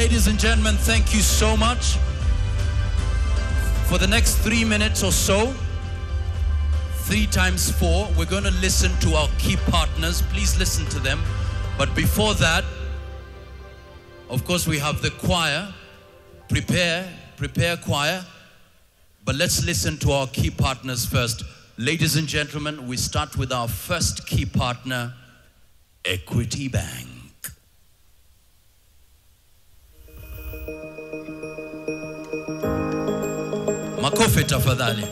Ladies and gentlemen, thank you so much. For the next 3 minutes or so, 3 times 4, we're going to listen to our key partners. Please listen to them. But before that, of course, we have the choir. Prepare choir. But let's listen to our key partners first. Ladies and gentlemen, we start with our first key partner, Equity Bank. Makofi tafadhali.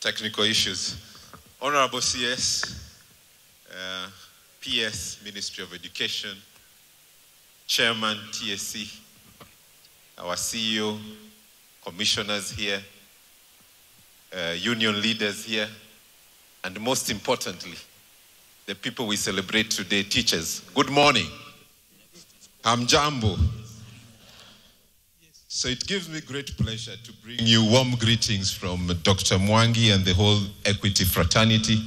Technical issues. Honorable CS, PS, Ministry of Education, Chairman, TSC, our CEO, commissioners here, union leaders here, and most importantly, the people we celebrate today, teachers. Good morning. I'm Jambo. So it gives me great pleasure to bring you warm greetings from Dr. Mwangi and the whole Equity fraternity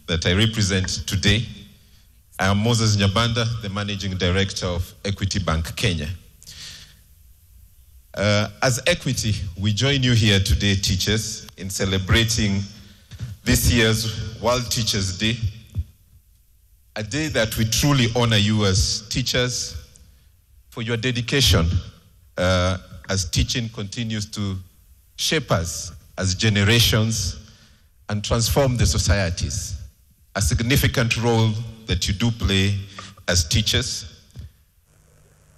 that I represent today. I am Moses Nyabanda, the Managing Director of Equity Bank Kenya. As Equity, we join you here today, teachers, in celebrating this year's World Teachers' Day, a day that we truly honor you as teachers for your dedication as teaching continues to shape us as generations and transform the societies. A significant role that you do play as teachers.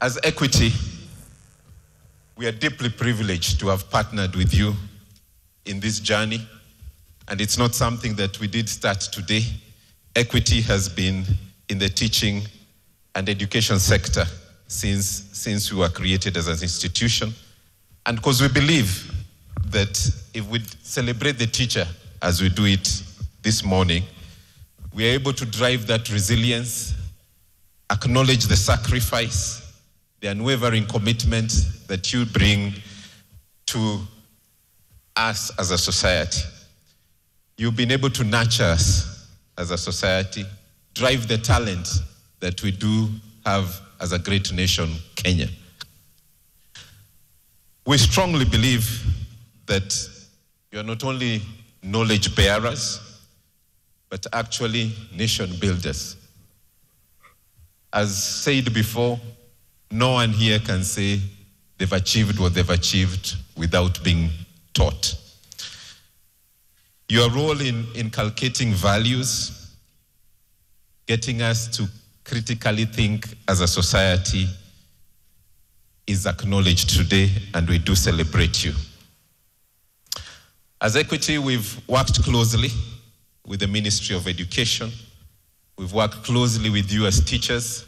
As Equity, we are deeply privileged to have partnered with you in this journey, and it's not something that we did start today. Equity has been in the teaching and education sector since we were created as an institution. And because we believe that if we celebrate the teacher as we do it this morning, we are able to drive that resilience, acknowledge the sacrifice, the unwavering commitment that you bring to us as a society. You've been able to nurture us as a society, drive the talent that we do have as a great nation, Kenya. We strongly believe that you are not only knowledge bearers, but actually nation builders. As said before, no one here can say they've achieved what they've achieved without being taught. Your role in inculcating values, getting us to critically think as a society, is acknowledged today, and we do celebrate you. As Equity, we've worked closely with the Ministry of Education. We've worked closely with you as teachers,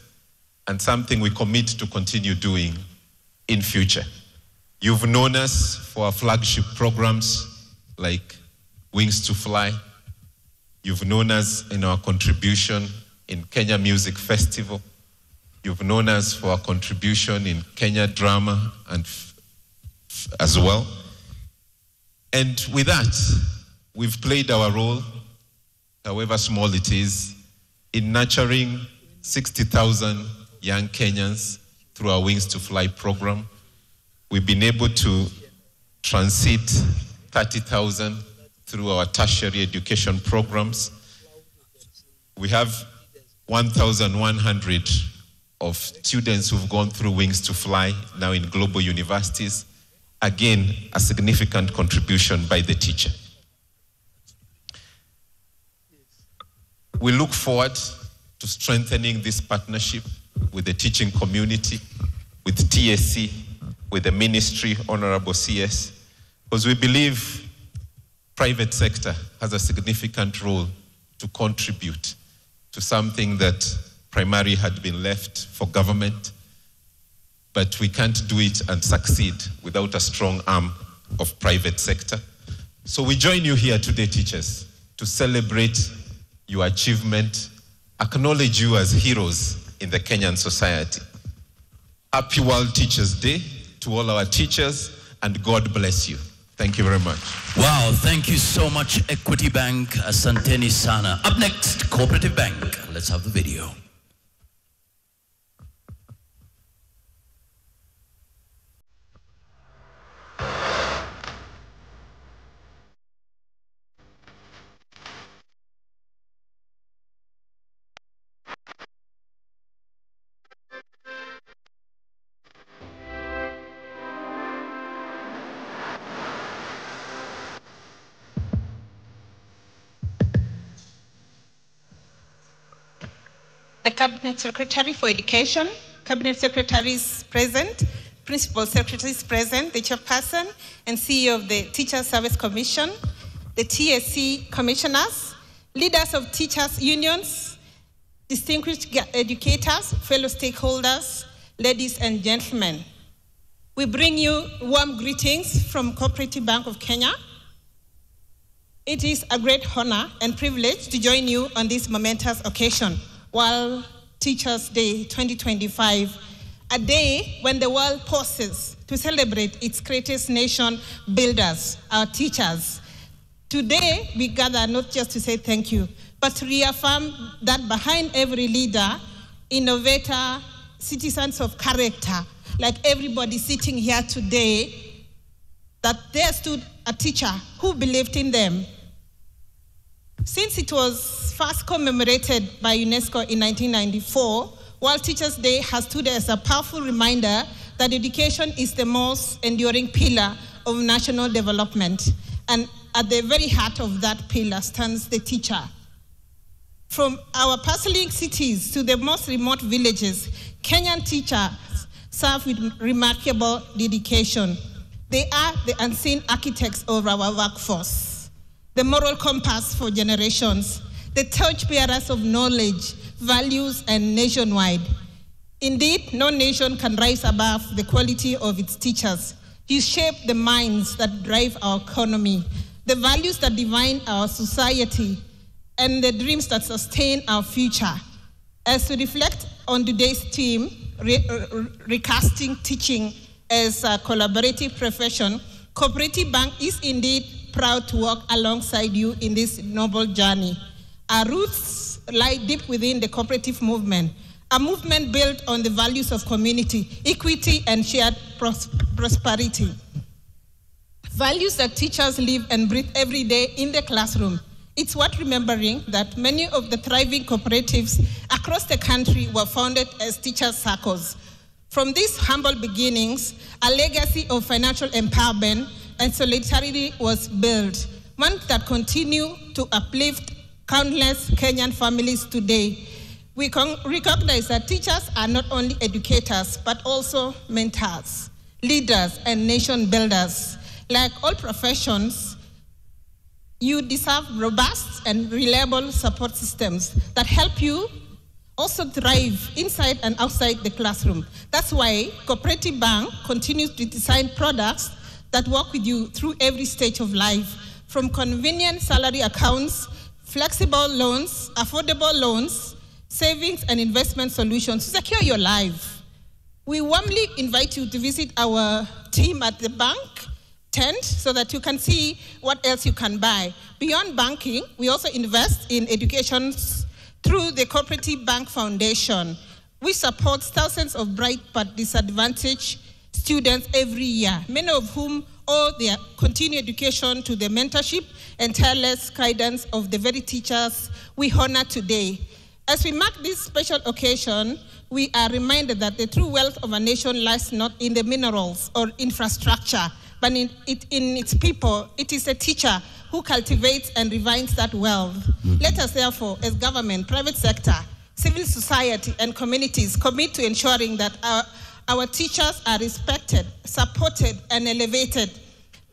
and something we commit to continue doing in future. You've known us for our flagship programs like Wings to Fly. You've known us in our contribution in Kenya Music Festival. You've known us for our contribution in Kenya Drama and as well. And with that, we've played our role, however small it is, in nurturing 60,000 young Kenyans through our Wings to Fly program. We've been able to transit 30,000 through our tertiary education programs. We have 1,100 of students who've gone through Wings to Fly now in global universities. Again, a significant contribution by the teacher. We look forward to strengthening this partnership with the teaching community, with TSC, with the ministry, Honorable CS, because we believe private sector has a significant role to contribute to something that primarily had been left for government, but we can't do it and succeed without a strong arm of private sector. So we join you here today, teachers, to celebrate your achievement, acknowledge you as heroes in the Kenyan society. Happy World Teachers Day to all our teachers, and God bless you. Thank you very much. Wow, thank you so much, Equity Bank. Asanteni sana. Up next, Cooperative Bank. Let's have the video. The Cabinet Secretary for Education, Cabinet Secretaries present, Principal Secretaries present, the Chairperson and CEO of the Teacher Service Commission, the TSC Commissioners, leaders of teachers' unions, distinguished educators, fellow stakeholders, ladies and gentlemen. We bring you warm greetings from Cooperative Bank of Kenya. It is a great honor and privilege to join you on this momentous occasion, World Teachers Day 2025, a day when the world pauses to celebrate its greatest nation builders, our teachers. Today, we gather not just to say thank you, but to reaffirm that behind every leader, innovator, citizens of character, like everybody sitting here today, that there stood a teacher who believed in them. Since it was first commemorated by UNESCO in 1994, World Teachers Day has stood as a powerful reminder that education is the most enduring pillar of national development. And at the very heart of that pillar stands the teacher. From our bustling cities to the most remote villages, Kenyan teachers serve with remarkable dedication. They are the unseen architects of our workforce, the moral compass for generations, the torchbearers of knowledge, values, and nationwide. Indeed, no nation can rise above the quality of its teachers. You shape the minds that drive our economy, the values that define our society, and the dreams that sustain our future. As we reflect on today's theme, recasting teaching as a collaborative profession, Cooperative Bank is indeed proud to walk alongside you in this noble journey. Our roots lie deep within the cooperative movement, a movement built on the values of community, equity, and shared prosperity. Values that teachers live and breathe every day in the classroom. It's worth remembering that many of the thriving cooperatives across the country were founded as teacher circles. From these humble beginnings, a legacy of financial empowerment and solidarity was built, one that continues to uplift countless Kenyan families today. We recognize that teachers are not only educators, but also mentors, leaders, and nation builders. Like all professions, you deserve robust and reliable support systems that help you also thrive inside and outside the classroom. That's why Cooperative Bank continues to design products that work with you through every stage of life, from convenient salary accounts, flexible loans, affordable loans, savings and investment solutions to secure your life. We warmly invite you to visit our team at the bank tent so that you can see what else you can buy. Beyond banking, we also invest in education through the Cooperative Bank Foundation, which supports thousands of bright but disadvantaged students every year, many of whom owe their continued education to the mentorship and tireless guidance of the very teachers we honor today. As we mark this special occasion, we are reminded that the true wealth of a nation lies not in the minerals or infrastructure, but in its people. It is a teacher who cultivates and refines that wealth. Let us therefore, as government, private sector, civil society, and communities commit to ensuring that our teachers are respected, supported, and elevated,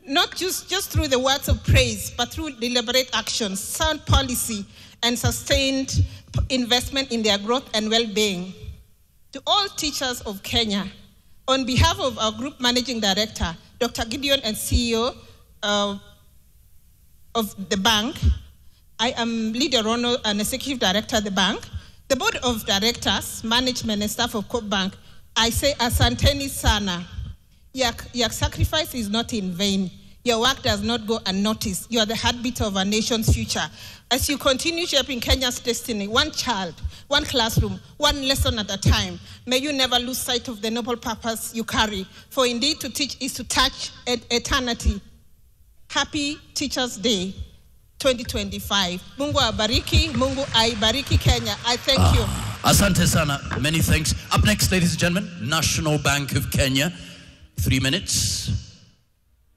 not just through the words of praise, but through deliberate actions, sound policy, and sustained investment in their growth and well-being. To all teachers of Kenya, on behalf of our Group Managing Director, Dr. Gideon, and CEO of the bank, I am Lydia Rono, an Executive Director of the bank, the Board of Directors, management, and staff of Coop Bank, I say asanteni sana. Your sacrifice is not in vain. Your work does not go unnoticed. You are the heartbeat of our nation's future. As you continue shaping Kenya's destiny, one child, one classroom, one lesson at a time, may you never lose sight of the noble purpose you carry. For indeed to teach is to touch eternity. Happy Teachers' Day 2025. Mungu abariki, Mungu aibariki Kenya. I thank you. Asante sana. Many thanks. Up next, ladies and gentlemen, National Bank of Kenya. 3 minutes.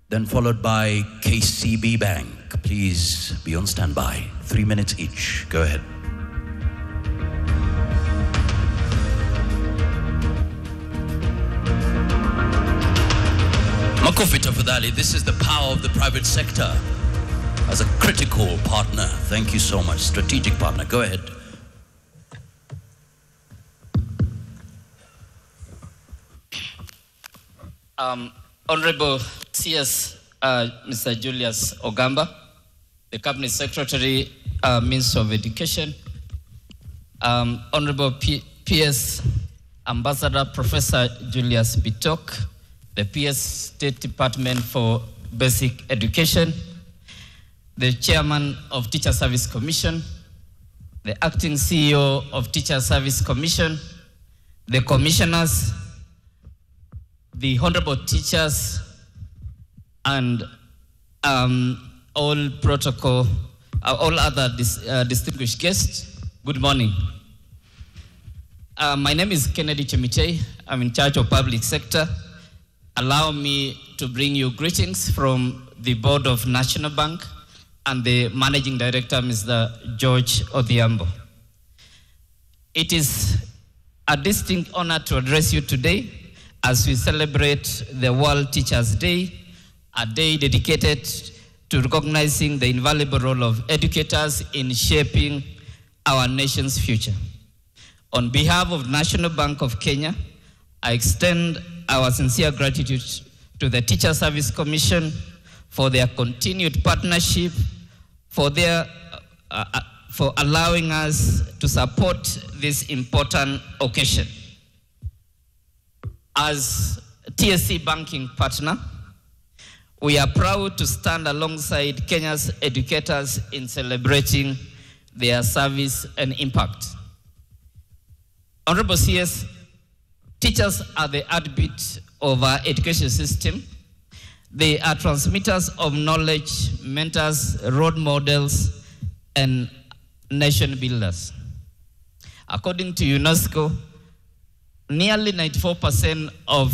Then followed by KCB Bank. Please be on standby. 3 minutes each. Go ahead. Makofi tafadhali. This is the power of the private sector as a critical partner. Thank you so much. Strategic partner. Go ahead. Honorable CS Mr. Julius Ogamba, the Cabinet Secretary, Minister of Education, Honorable PS Ambassador Professor Julius Bitok, the PS State Department for Basic Education, the Chairman of Teacher Service Commission, the Acting CEO of Teacher Service Commission, the Commissioners, the honorable teachers, and all protocol, all other distinguished guests, good morning. My name is Kennedy Chemichei. I'm in charge of public sector. Allow me to bring you greetings from the Board of National Bank and the Managing Director, Mr. George Odhiambo. It is a distinct honor to address you today as we celebrate the World Teachers' Day, a day dedicated to recognizing the invaluable role of educators in shaping our nation's future. On behalf of National Bank of Kenya, I extend our sincere gratitude to the Teacher Service Commission for their continued partnership, for allowing us to support this important occasion. As TSC banking partner, we are proud to stand alongside Kenya's educators in celebrating their service and impact. Honorable CS, teachers are the heartbeat of our education system. They are transmitters of knowledge, mentors, role models, and nation builders. According to UNESCO, nearly 94% of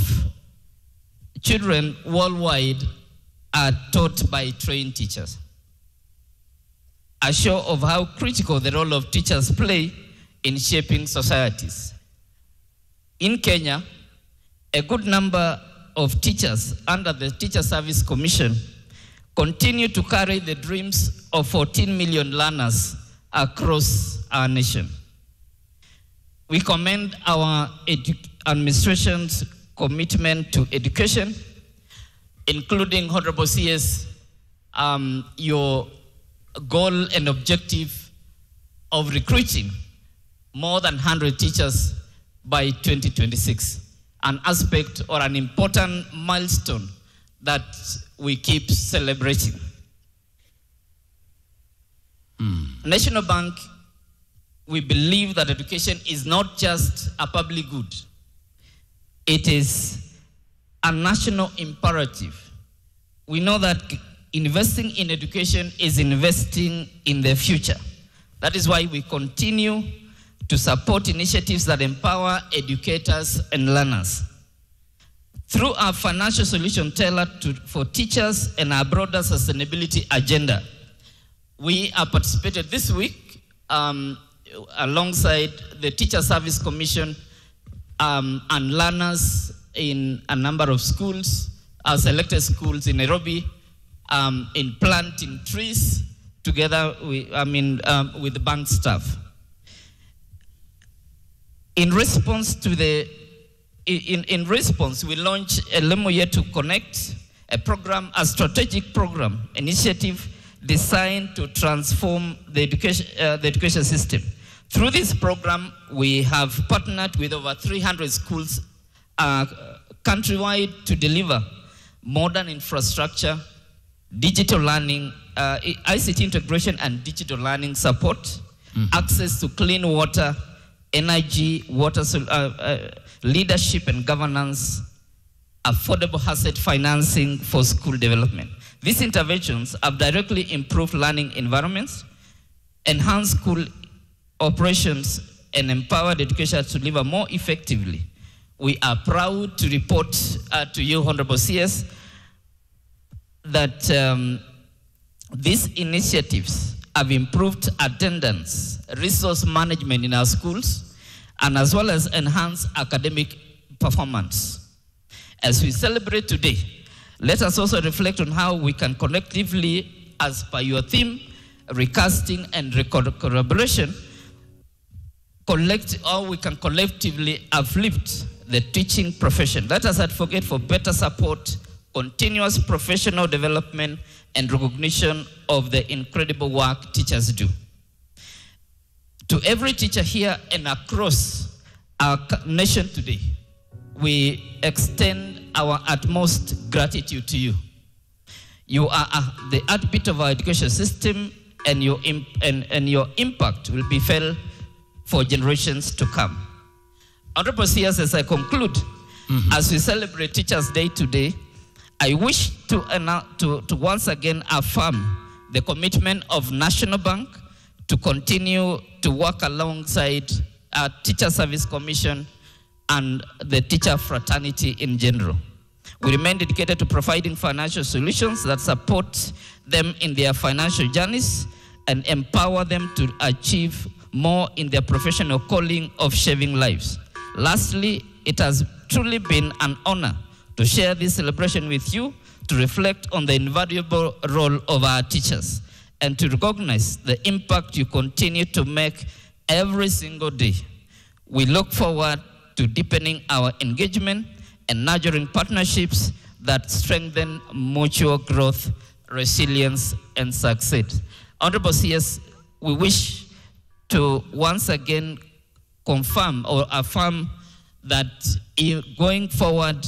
children worldwide are taught by trained teachers. A show of how critical the role of teachers play in shaping societies. In Kenya, a good number of teachers under the Teacher Service Commission continue to carry the dreams of 14 million learners across our nation. We commend our administration's commitment to education, including Honorable CS, your goal and objective of recruiting more than 100 teachers by 2026, an aspect or an important milestone that we keep celebrating. National Bank, we believe that education is not just a public good. It is a national imperative. We know that investing in education is investing in the future. That is why we continue to support initiatives that empower educators and learners. Through our financial solution tailored for teachers and our broader sustainability agenda, we are participated this week alongside the Teacher Service Commission and learners in a number of schools, selected schools in Nairobi, in planting trees together with, with the bank staff. In response, we launched a Lemoye to Connect, a strategic program, initiative designed to transform the education system. Through this program, we have partnered with over 300 schools countrywide to deliver modern infrastructure, digital learning, ICT integration and digital learning support, access to clean water, energy, water leadership and governance, affordable asset financing for school development. These interventions have directly improved learning environments, enhanced school operations, and empowered educators to deliver more effectively. We are proud to report to you, Honorable CS, that these initiatives have improved attendance, resource management in our schools, and as well as enhanced academic performance. As we celebrate today, let us also reflect on how we can collectively, as per your theme, recasting and collaboration, we can collectively uplift the teaching profession. Let us advocate for better support, continuous professional development, and recognition of the incredible work teachers do. To every teacher here and across our nation today, we extend our utmost gratitude to you. You are the heartbeat of our education system, and your impact will be felt for generations to come. Honorable CS, as I conclude, as we celebrate Teachers' Day today, I wish to once again affirm the commitment of National Bank to continue to work alongside our Teacher Service Commission and the teacher fraternity in general. We remain dedicated to providing financial solutions that support them in their financial journeys and empower them to achieve more in their professional calling of saving lives. Lastly, it has truly been an honor to share this celebration with you, to reflect on the invaluable role of our teachers, and to recognize the impact you continue to make every single day. We look forward to deepening our engagement and nurturing partnerships that strengthen mutual growth, resilience, and success. Honorable CS, we wish to once again confirm or affirm that going forward,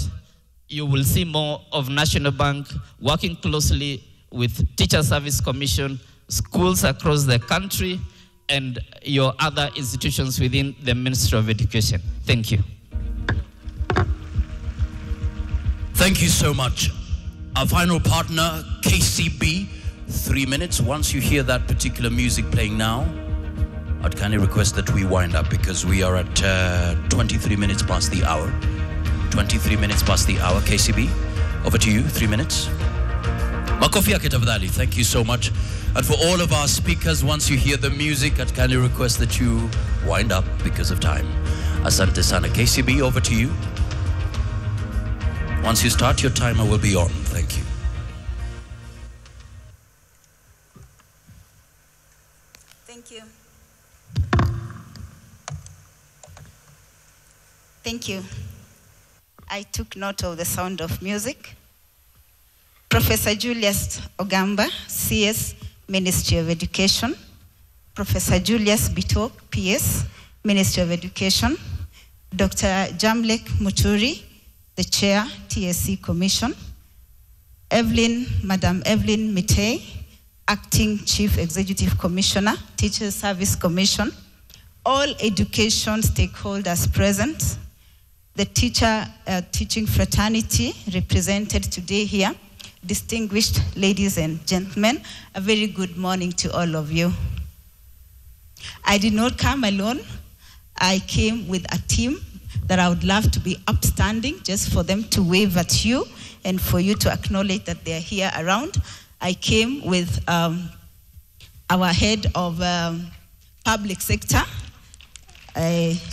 you will see more of National Bank working closely with Teacher Service Commission, schools across the country, and your other institutions within the Ministry of Education. Thank you. Thank you so much. Our final partner, KCB, 3 minutes. Once you hear that particular music playing now, I'd kindly request that we wind up because we are at 23 minutes past the hour. 23 minutes past the hour. KCB, over to you, 3 minutes. Makofi yake tafadhali. Thank you so much. And for all of our speakers, once you hear the music, I'd kindly request that you wind up because of time. Asante sana. KCB, over to you. Once you start, your timer will be on. Thank you. Thank you. Thank you. I took note of the sound of music. Professor Julius Ogamba, CS, Ministry of Education. Professor Julius Bitok, PS, Ministry of Education. Dr. Jamlek Muturi, the Chair, TSC Commission. Madam Evelyn Mitei, Acting Chief Executive Commissioner, Teacher Service Commission. All education stakeholders present. The teaching fraternity represented today here. distinguished ladies and gentlemen, a very good morning to all of you. I did not come alone. I came with a team that I would love to be upstanding, just for them to wave at you and for you to acknowledge that they're here around. I came with our head of public sector,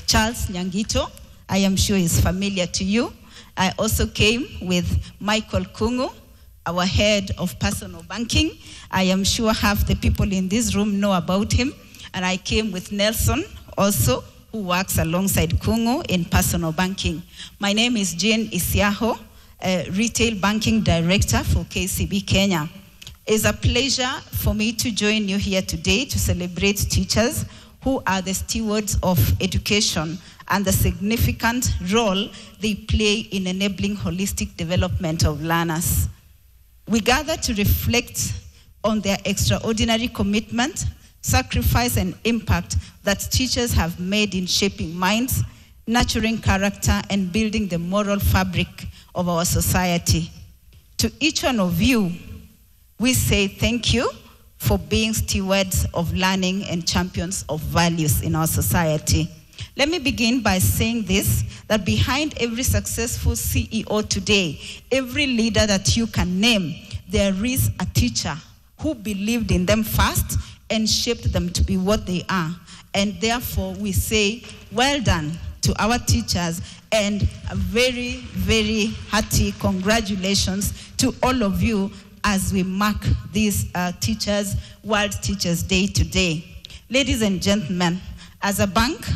Charles Nyangito. I am sure is familiar to you. I also came with Michael Kungu, our head of personal banking. I am sure half the people in this room know about him. And I came with Nelson also, who works alongside Kungu in personal banking. My name is Jane Isiaho, Retail Banking Director for KCB Kenya. It's a pleasure for me to join you here today to celebrate teachers who are the stewards of education and the significant role they play in enabling holistic development of learners. We gather to reflect on their extraordinary commitment, sacrifice, and impact that teachers have made in shaping minds, nurturing character, and building the moral fabric of our society. To each one of you, we say thank you for being stewards of learning and champions of values in our society. Let me begin by saying this, that behind every successful CEO today, every leader that you can name, there is a teacher who believed in them first and shaped them to be what they are. And therefore, we say, well done to our teachers, and a very, very hearty congratulations to all of you as we mark this World Teachers Day today. Ladies and gentlemen, as a bank,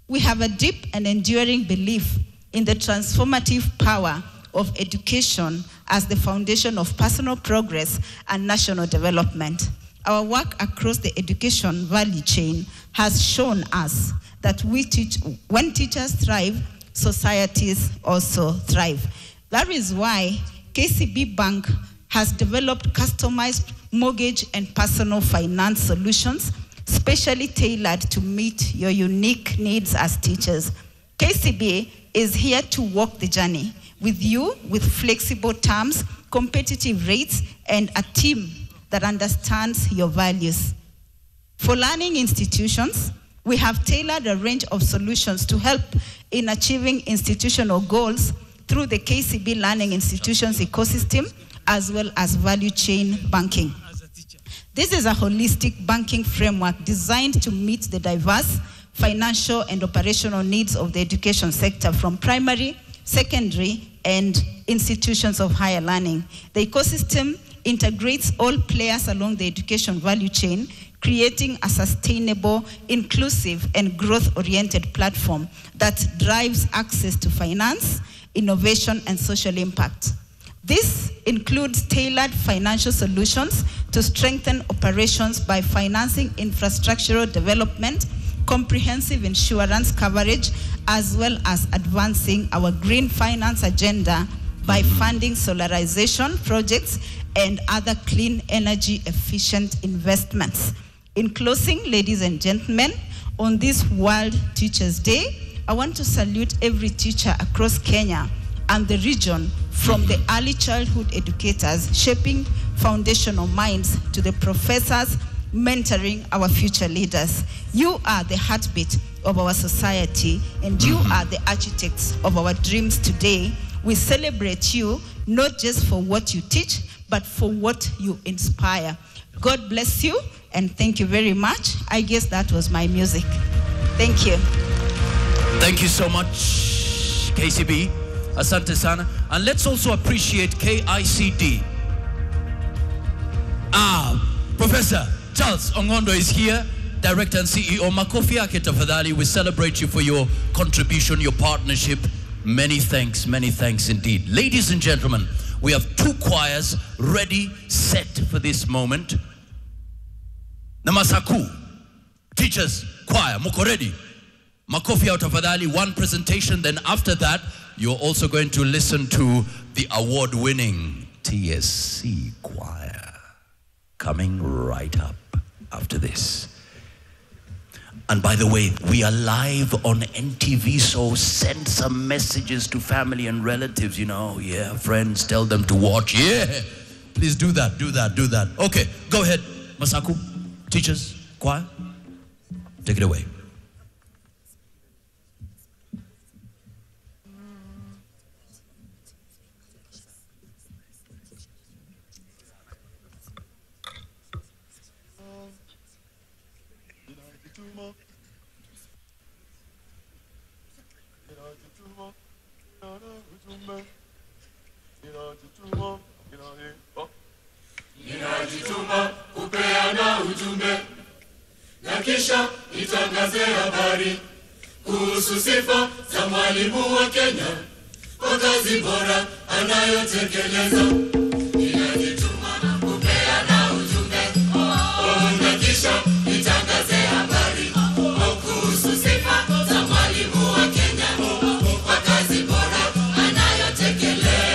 we have a deep and enduring belief in the transformative power of education as the foundation of personal progress and national development. Our work across the education value chain has shown us that when teachers thrive, societies also thrive. That is why KCB Bank has developed customized mortgage and personal finance solutions specially tailored to meet your unique needs as teachers. KCB is here to walk the journey with you with flexible terms, competitive rates, and a team that understands your values. For learning institutions, we have tailored a range of solutions to help in achieving institutional goals through the KCB Learning Institutions ecosystem, as well as value chain banking. This is a holistic banking framework designed to meet the diverse financial and operational needs of the education sector, from primary, secondary, and institutions of higher learning. The ecosystem integrates all players along the education value chain, creating a sustainable, inclusive, and growth-oriented platform that drives access to finance, innovation, and social impact. This includes tailored financial solutions to strengthen operations by financing infrastructural development, comprehensive insurance coverage, as well as advancing our green finance agenda by funding solarization projects and other clean energy efficient investments. In closing, ladies and gentlemen, on this World Teachers Day, I want to salute every teacher across Kenya and the region, from the early childhood educators shaping foundational minds to the professors mentoring our future leaders. You are the heartbeat of our society, and you are the architects of our dreams today. We celebrate you not just for what you teach, but for what you inspire. God bless you, and thank you very much. I guess that was my music. Thank you. Thank you so much, KCB. Asante sana. And let's also appreciate KICD. Professor Charles Ongondo is here, Director and CEO. Makofi yake tafadhali. We celebrate you for your contribution, your partnership. Many thanks indeed. Ladies and gentlemen, we have two choirs ready, set for this moment. Namasaku, teachers, choir, muko ready? Makofi yao tafadhali. One presentation, then after that, you're also going to listen to the award-winning TSC choir coming right up after this. And by the way, we are live on NTV, so send some messages to family and relatives, you know, yeah, friends, tell them to watch, yeah. Please do that, do that, do that. Okay, go ahead. Masaku, teachers, choir, take it away. Ninajituma kupeana ujumbe na kisha nitangaze habari kuhusu sifa za mwalimu wa Kenya kwa kazi bora anayotekeleza. Ninajituma kupeana ujumbe na kisha nitangaze habari kuhusu sifa za mwalimu wa Kenya kwa kazi bora anayotekeleza.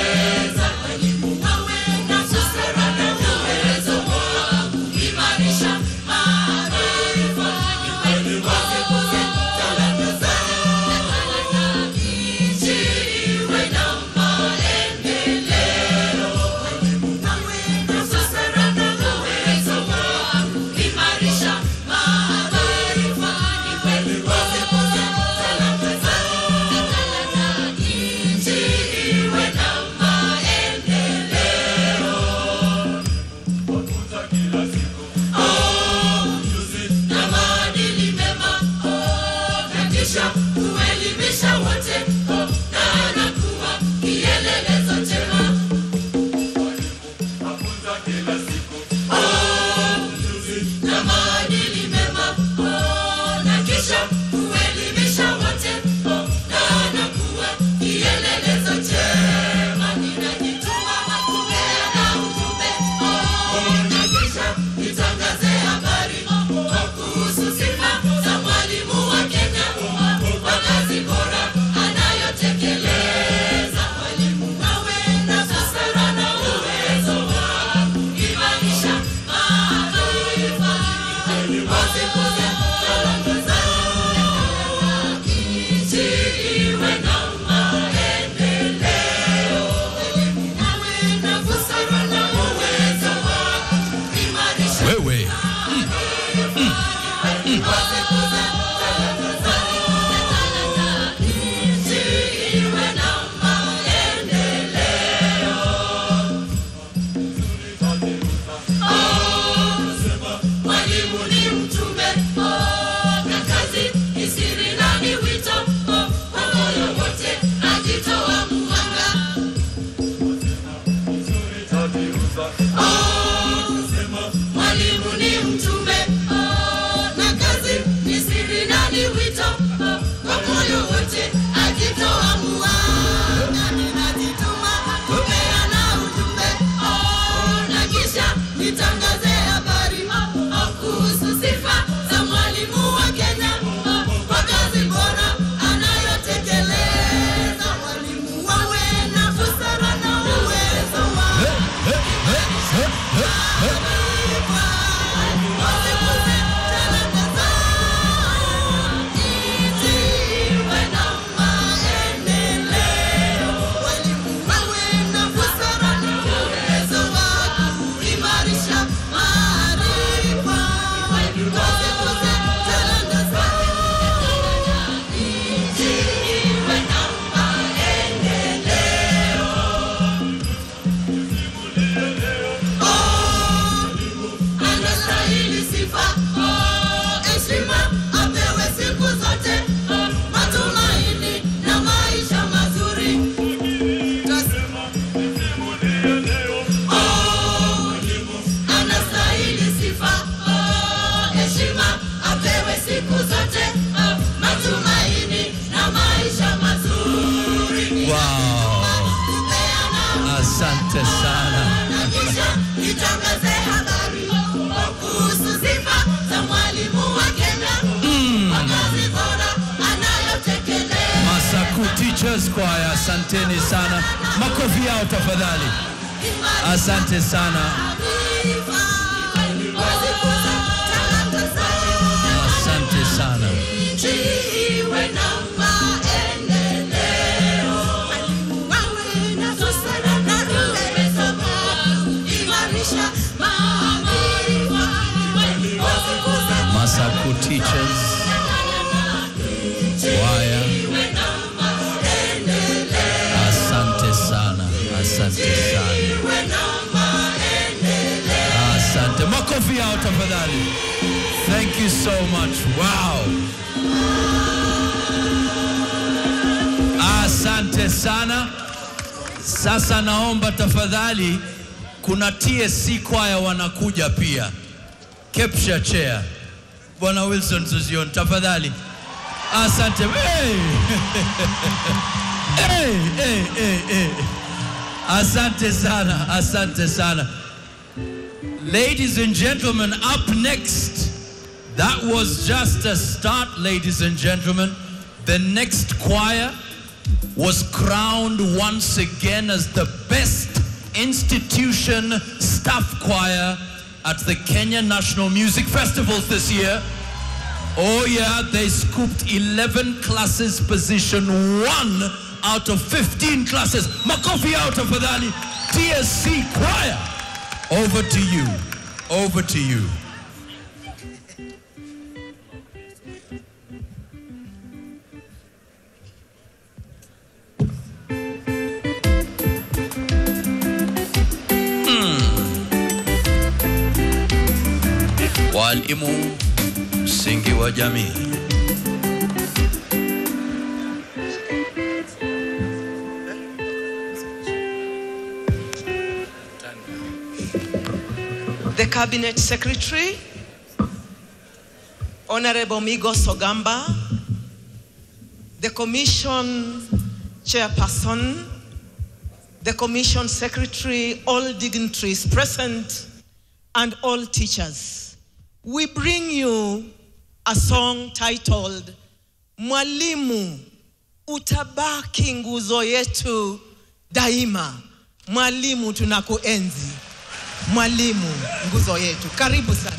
Asante sana. Masaku Teachers Choir, asanteni sana. Makofi yao tafadhali. Asante sana. Asante sana. tafadhali. Thank you so much. Wow. Asante sana. Sasa naomba tafadhali, kuna TSC kwaya wanakuja pia. Capture chair. Bwana Wilson Zuzion, tafadhali. Asante. Hey. Hey. Asante sana, asante sana. Ladies and gentlemen, up next, that was just a start, ladies and gentlemen. The next choir was crowned once again as the best institution staff choir at the Kenya National Music Festivals this year. Oh yeah, they scooped 11 classes, position 1 out of 15 classes. Makofi out of Fadhali. TSC choir. Over to you. Over to you. Walimu msingi wa jamii. The Cabinet Secretary, Honorable Migos Ogamba, the Commission Chairperson, the Commission Secretary, all dignitaries present, and all teachers. We bring you a song titled, Mwalimu, utabaki nguzo yetu daima. Mwalimu tunakuenzi. Mwalimu nguzo yetu. Karibu sana.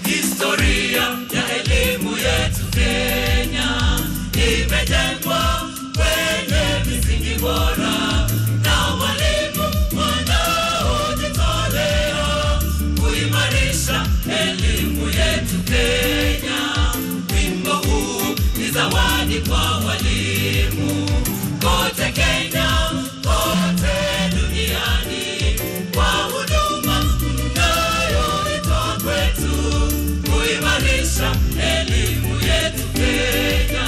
Historia ya elimu yetu Kenya imejengwa kwenye misingi bora. Kenya, wimbo huu ni zawadi kwa walimu kote Kenya, kote duniani, kwa huduma mnayoitoa kwetu kuimarisha elimu yetu Kenya.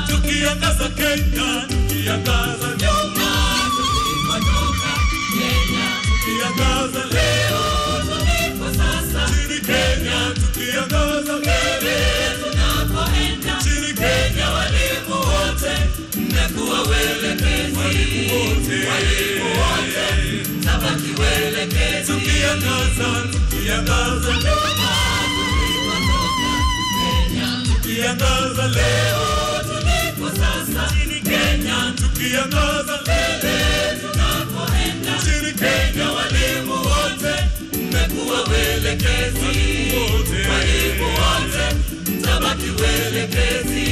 Tukiangaza Kenya, tukiangaza nyuma, tulikotoka Kenya, tukiangaza leo tulipo sasa chini Kenya, tukiangaza mbele tunapoenda chini Kenya. Walimu wote mmekuwa welekezi, walimu wote tabaki welekezi. Tukiangaza nyuma tulikotoka Kenya, tukiangaza leo tulipo sasa chini Kenya, tukiangaza mbele tunapoenda chini Kenya. Walimu wote mmekuwa welekezi, walimu wote tabaki welekezi.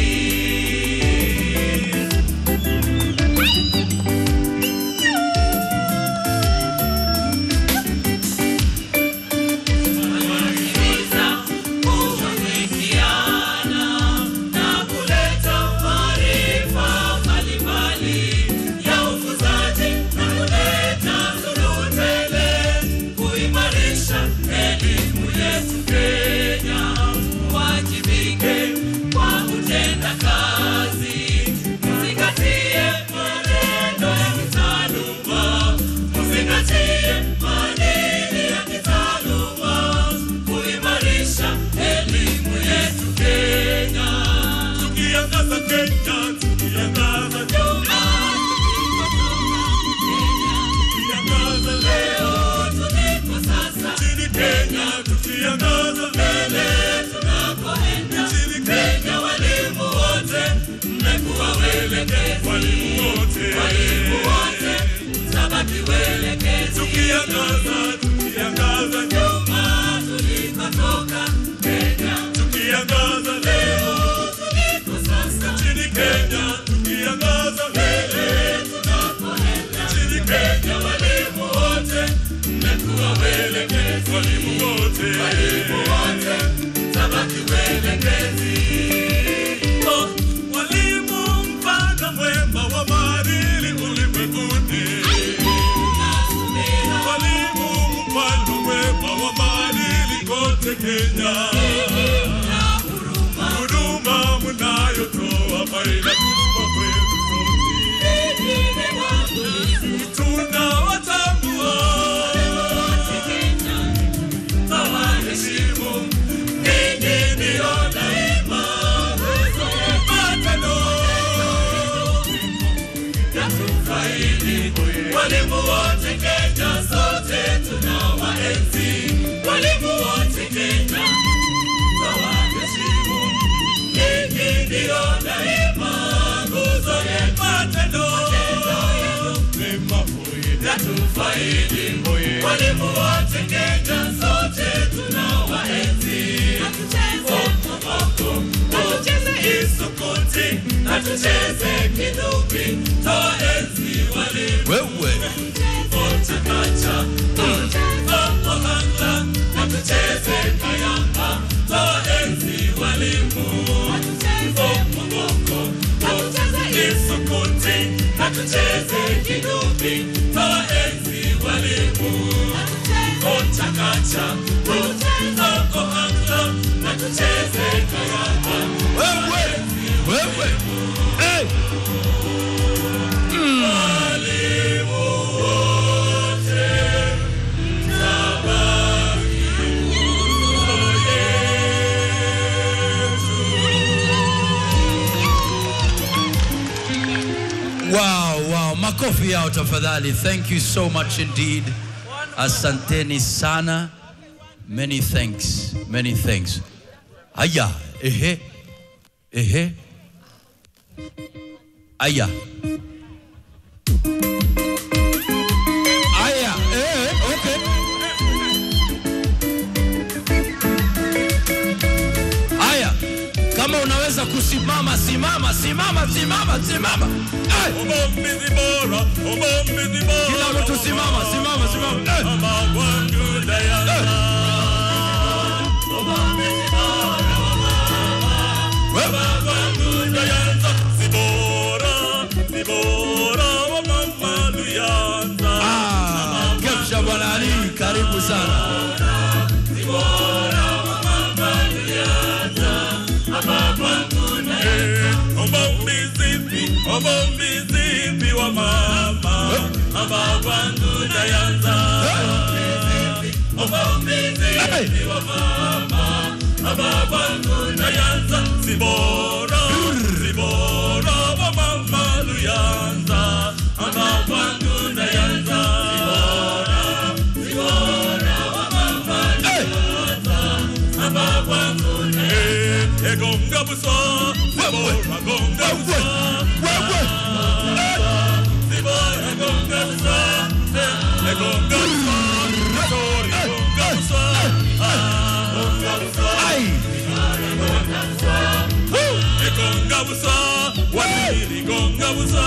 Walimu wote tabaki welekezi. Tukiangaza nyuma tulikotoka Kenya, tukiangaza leo tuliko sasa chini Kenya, tukiangaza mbele tunapoenda chini Kenya. Walimu wote mmekuwa mtetezi. Oh, walimu mfano mwema wa maadili ulimwenguni. Walimu mfano mwema wa maadili kote Kenya. Huduma mnayotoa faida kubwa kwetu sote. Tunawatambua, tawaheshimu, ninyi ndio daima matendo yatufaidi. Walimu wote Kenya sote tunawaenzi. Walimu wote Kenya tawaheshimu, ninyi ndio daima nguzo yetu. Matendo mema yatufaidi. Walimu wote Kenya sote tunawaenzi. Hatucheze isukuti, hatucheze kinubi, twaenzi walimu. Wewe Chakacha, ohanga, hatucheze kayamba, twaenzi walimu. Mongoko, isukuti, hatucheze kinubi, twaenzi walimu. Chakacha, ohanga, hatucheze kayamba. wewe hey. Walimu wote tabaki Wow, makofi yao tafadhali. Thank you so much indeed. Asanteni sana. Many thanks. Aya, ehe. Aya, okay. Aya, kama unaweza kusimama, simama. Obombizi bora. Kila mtu simama. Mama wangu Diana. Obombizi bora. Mama wangu Diana. Sibora wa mama Luyanza. Kemsha Bwana Ali, karibu sana. Sibora wa mama Luyanza. Mama wangu Diana. Obombizi wa mama. Mama wangu Diana. Obombizi wa mama. Mama wangu Diana. Sibora wa mama Luyanza. Mama wangu Diana. Sibora wa mama Luyanza. Mama wangu Diana. Gonga buso. Sibora gonga buso. Sibora gonga buso. Gonga buso. Sorry gonga buso. Gonga buso. Gonga buso. Waliri gonga buso.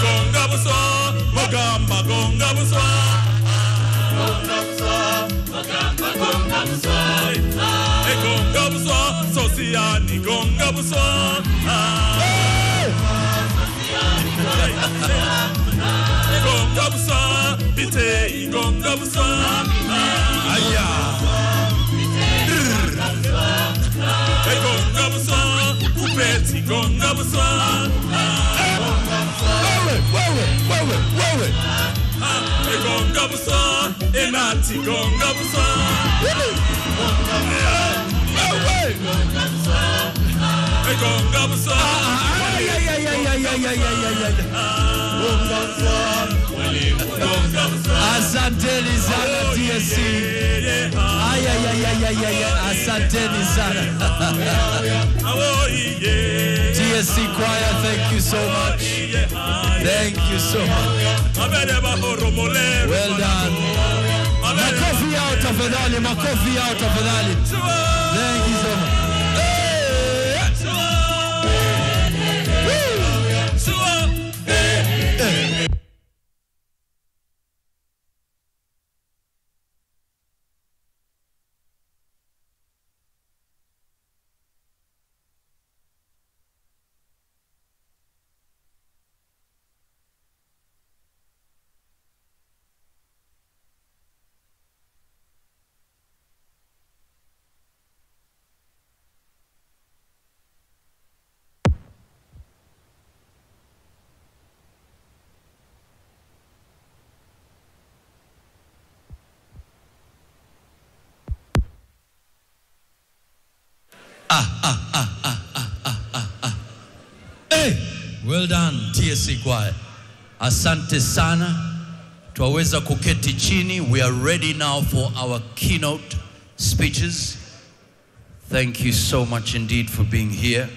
Gonga buso. Magamba gonga buso. Gonga buso. Sosiani gonga buso. Gonga buso. Bitei gonga buso. Aya. Gonga buso. Kupeti gonga buso. Wewe. Gonga buso. Enati gonga buso. Gonga buso. Asanteni sana TSC. Asanteni sana. TSC choir, thank you so much. Thank you so much. Well done. Makofi yao tafadhali. Thank you so much. Hey, well done TSC Choir. Asante sana. Twaweza kuketi chini. We are ready now for our keynote speeches. Thank you so much indeed for being here.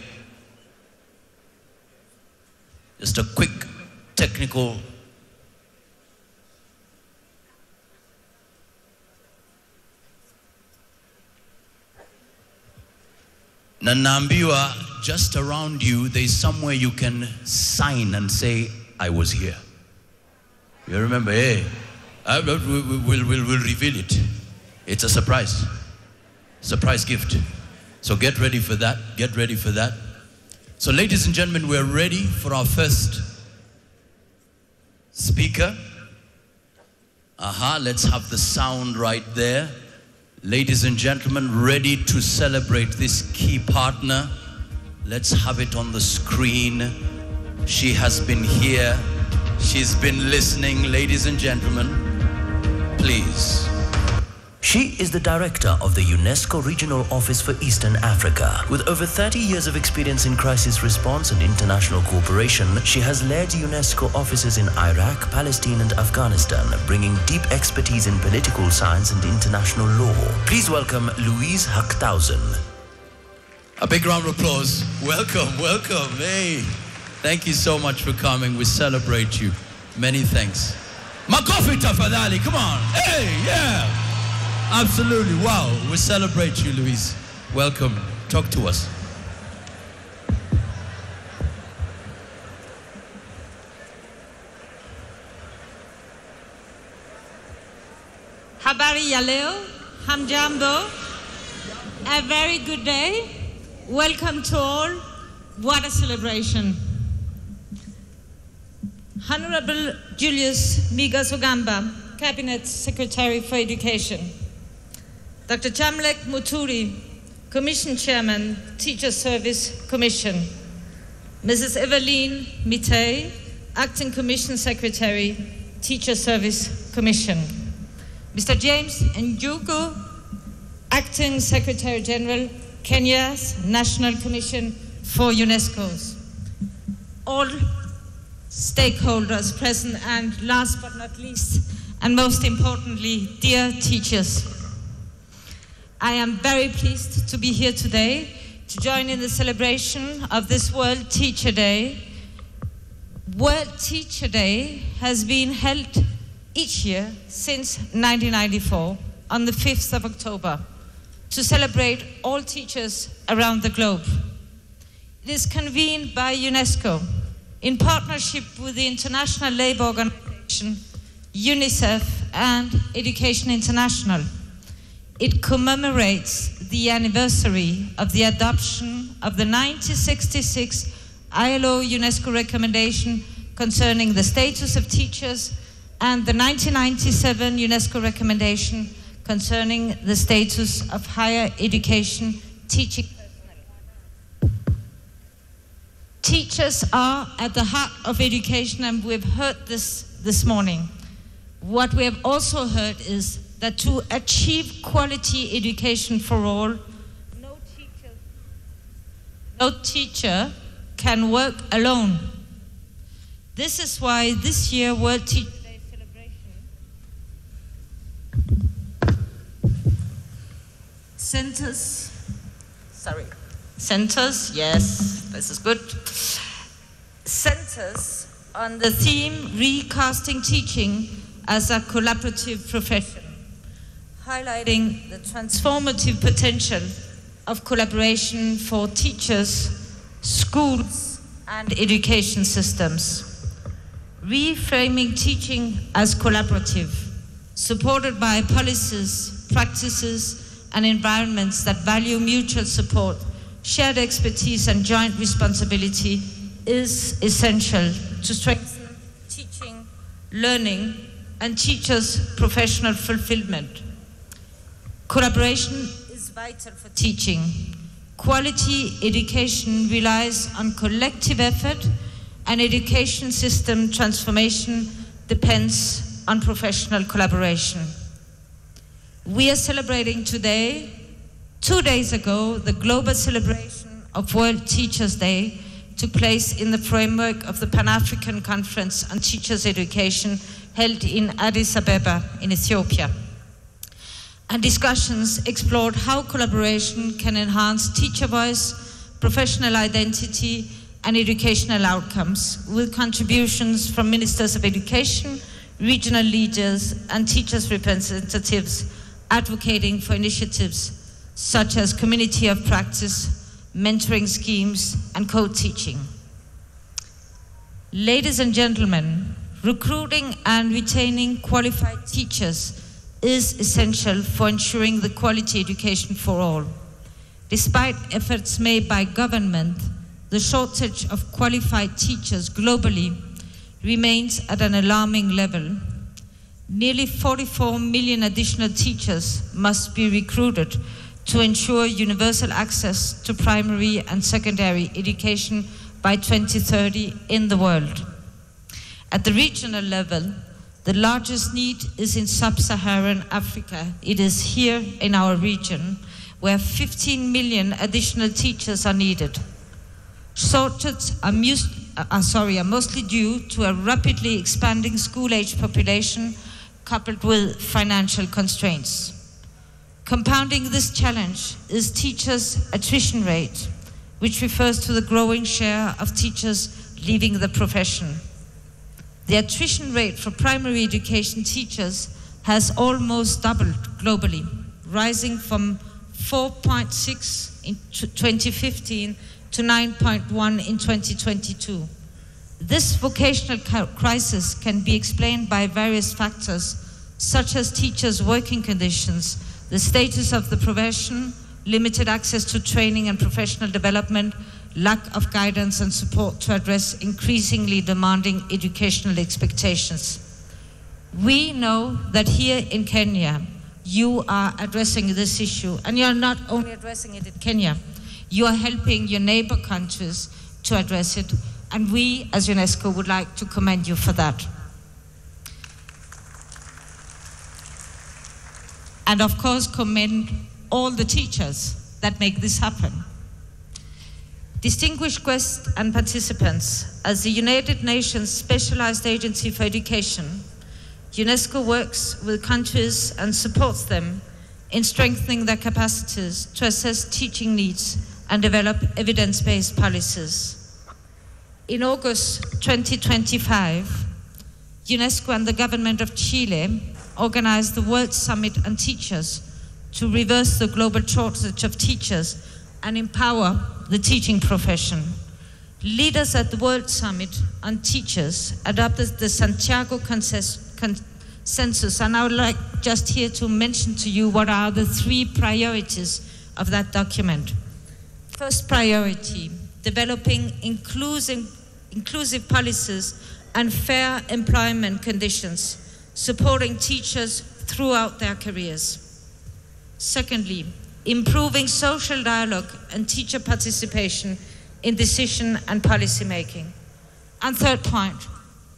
Just a quick technical na naambiwa just around you there's somewhere you can sign and say I was here. You remember, hey, we'll reveal it. It's a surprise gift. So get ready for that, get ready for that. So ladies and gentlemen, we're ready for our first speaker. Let's have the sound right there. Ladies and gentlemen, ready to celebrate this key partner. Let's have it on the screen. She has been here. She's been listening. Ladies and gentlemen, please. She is the director of the UNESCO Regional Office for Eastern Africa. With over 30 years of experience in crisis response and international cooperation, she has led UNESCO offices in Iraq, Palestine, and Afghanistan, bringing deep expertise in political science and international law. Please welcome Louise Hachthausen. A big round of applause. Welcome, welcome. Hey, thank you so much for coming. We celebrate you. Many thanks. Makofi tafadhali, come on. Hey, yeah. Absolutely, wow. We celebrate you, Louise. Welcome. Talk to us. Habari ya leo, hamjambo, a very good day. Welcome to all. What a celebration. Honorable Julius Migas Ogamba, Cabinet Secretary for Education. Dr. Jamlek Muturi, Commission Chairman, Teacher Service Commission. Mrs. Eveline Mitei, Acting Commission Secretary, Teacher Service Commission. Mr. James Njuku, Acting Secretary General, Kenya's National Commission for UNESCO's. All stakeholders present, and last but not least, and most importantly, dear teachers. I am very pleased to be here today to join in the celebration of this World Teacher Day. World Teacher Day has been held each year since 1994 on the 5th of October to celebrate all teachers around the globe. It is convened by UNESCO in partnership with the International Labour Organization, UNICEF, and Education International. It commemorates the anniversary of the adoption of the 1966 ILO UNESCO recommendation concerning the status of teachers and the 1997 UNESCO recommendation concerning the status of higher education teaching personnel. Teachers are at the heart of education, and we've heard this morning. What we have also heard is that to achieve quality education for all, no teacher can work alone. This is why this year World Teacher Day celebration centers, yes, this is good, centers on the theme recasting teaching as a collaborative profession, highlighting the transformative potential of collaboration for teachers, schools, and education systems. Reframing teaching as collaborative, supported by policies, practices, and environments that value mutual support, shared expertise, and joint responsibility is essential to strengthen teaching, learning, and teachers' professional fulfillment. Collaboration is vital for teaching. Quality education relies on collective effort, and education system transformation depends on professional collaboration. We are celebrating today 2 days ago, the global celebration of World Teachers' Day took place in the framework of the Pan-African Conference on Teachers' Education held in Addis Ababa in Ethiopia. And discussions explored how collaboration can enhance teacher voice, professional identity, and educational outcomes, with contributions from ministers of education, regional leaders, and teachers' representatives advocating for initiatives such as community of practice, mentoring schemes, and co-teaching. Ladies and gentlemen, recruiting and retaining qualified teachers is essential for ensuring the quality education for all. Despite efforts made by government, the shortage of qualified teachers globally remains at an alarming level. Nearly 44 million additional teachers must be recruited to ensure universal access to primary and secondary education by 2030 in the world. At the regional level, the largest need is in sub-Saharan Africa. It is here in our region where 15 million additional teachers are needed. Shortages are mostly due to a rapidly expanding school-age population coupled with financial constraints. Compounding this challenge is teachers' attrition rate, which refers to the growing share of teachers leaving the profession. The attrition rate for primary education teachers has almost doubled globally, rising from 4.6 in 2015 to 9.1 in 2022. This vocational crisis can be explained by various factors, such as teachers' working conditions, the status of the profession, limited access to training and professional development, lack of guidance and support to address increasingly demanding educational expectations. We know that here in Kenya, you are addressing this issue, and you're not only addressing it in Kenya, you are helping your neighbor countries to address it, and we as UNESCO would like to commend you for that. And of course, commend all the teachers that make this happen. Distinguished guests and participants, as the United Nations Specialized Agency for Education, UNESCO works with countries and supports them in strengthening their capacities to assess teaching needs and develop evidence-based policies. In August 2025, UNESCO and the government of Chile organized the World Summit on Teachers to reverse the global shortage of teachers and empower the teaching profession. Leaders at the World Summit on Teachers adopted the Santiago Consensus, and I would like just here to mention to you what are the 3 priorities of that document. First priority, developing inclusive policies and fair employment conditions, supporting teachers throughout their careers. Secondly, improving social dialogue and teacher participation in decision and policy making. And third point,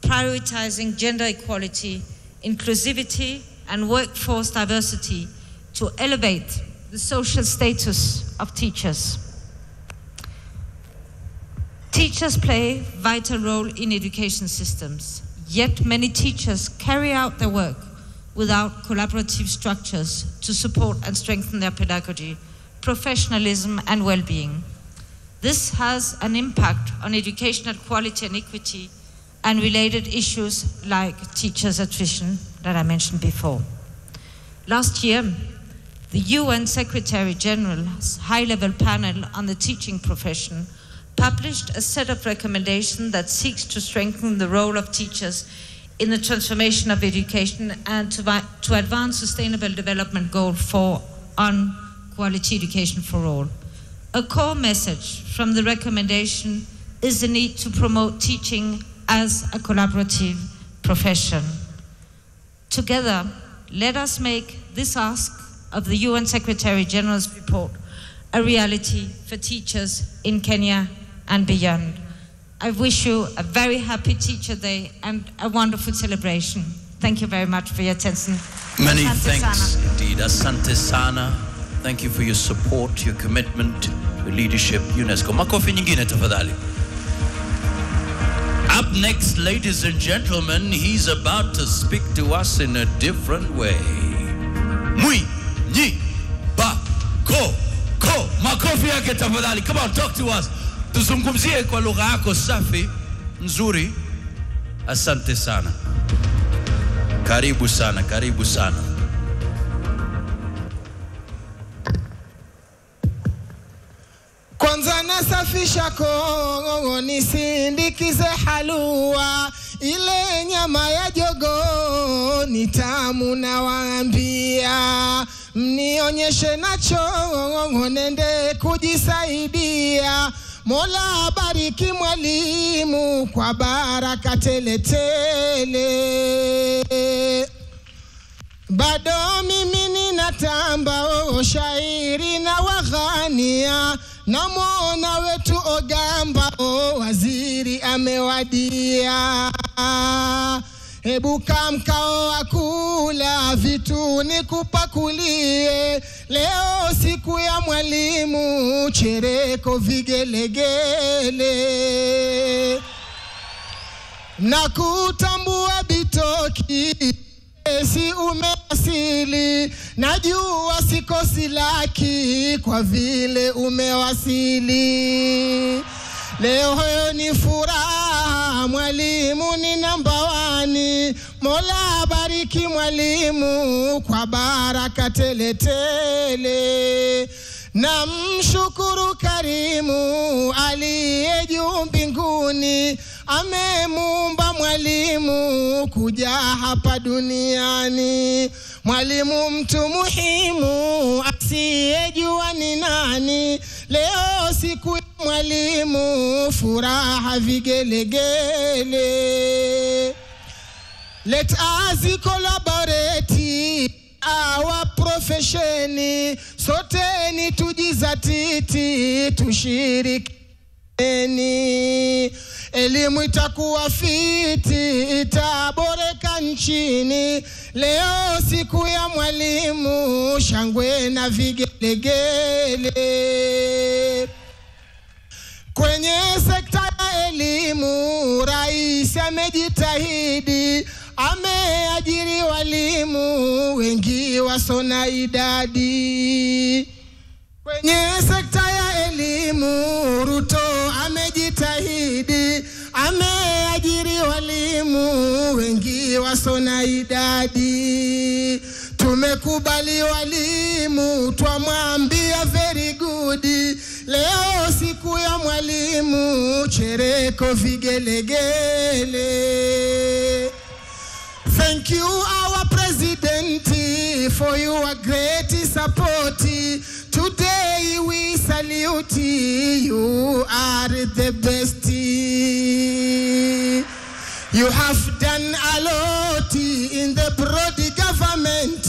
prioritizing gender equality, inclusivity, and workforce diversity to elevate the social status of teachers. Teachers play a vital role in education systems, yet many teachers carry out their work without collaborative structures to support and strengthen their pedagogy, professionalism, and well-being. This has an impact on educational quality and equity and related issues like teachers' attrition that I mentioned before. Last year, the UN Secretary General's high-level panel on the teaching profession published a set of recommendations that seeks to strengthen the role of teachers in the transformation of education and to advance Sustainable Development Goal 4 on quality education for all. A core message from the recommendation is the need to promote teaching as a collaborative profession. Together, let us make this ask of the UN Secretary General's report a reality for teachers in Kenya and beyond. I wish you a very happy Teacher Day and a wonderful celebration. Thank you very much for your attention. Many Asante thanks sana. indeed. Asante sana. Thank you for your support, your commitment, your leadership, UNESCO. Makofi nyingine tafadhali. Up next, ladies and gentlemen, he's about to speak to us in a different way. Mui, nyi, ba, ko. Makofi yake tafadhali. Come on, talk to us. Tuzungumzie kwa lugha yako safi, nzuri. Asante sana. Karibu sana, karibu sana. Kwanza nasafisha koo nisindikize halua, ile nyama ya jogoo ni tamu nawaambia, mnionyeshe nacho nende kujisaidia. Mola bariki mwalimu kwa baraka tele tele. Bado mimi ninatamba shairi na waghania, namwona wetu Ogamba waziri amewadia. Hebu kamkao akula vitu nikupakulie, leo siku ya mwalimu chereko vigelegele. Na kutambua bitoki si umewasili, najua sikosi laki kwa vile umewasili. Leo ni furaha, mwalimu ni namba 1. Mola bariki mwalimu kwa baraka tele tele. Na mshukuru karimu aliye juu mbinguni, amemuumba mwalimu kuja hapa duniani. Mwalimu mtu muhimu asiyejua ni nani, leo siku ya mwalimu furaha vigelegele. Let us collaborate our profession, sote ni tujizatiti tushirikieni. Elimu itakuwa fiti, itaboreka nchini, leo siku ya mwalimu shangwe na vigelegele. Kwenye sekta ya elimu rais amejitahidi, ameajiri walimu wengi wasona idadi. Kwenye sekta ya elimu Ruto amejitahidi, ameajiri walimu wengi wasona idadi. Tumekubali walimu, twamwambia very good, leo siku ya mwalimu chereko vigelegele. Thank you our president for your great support. Today we salute you, are the best. You have done a lot in the broad government.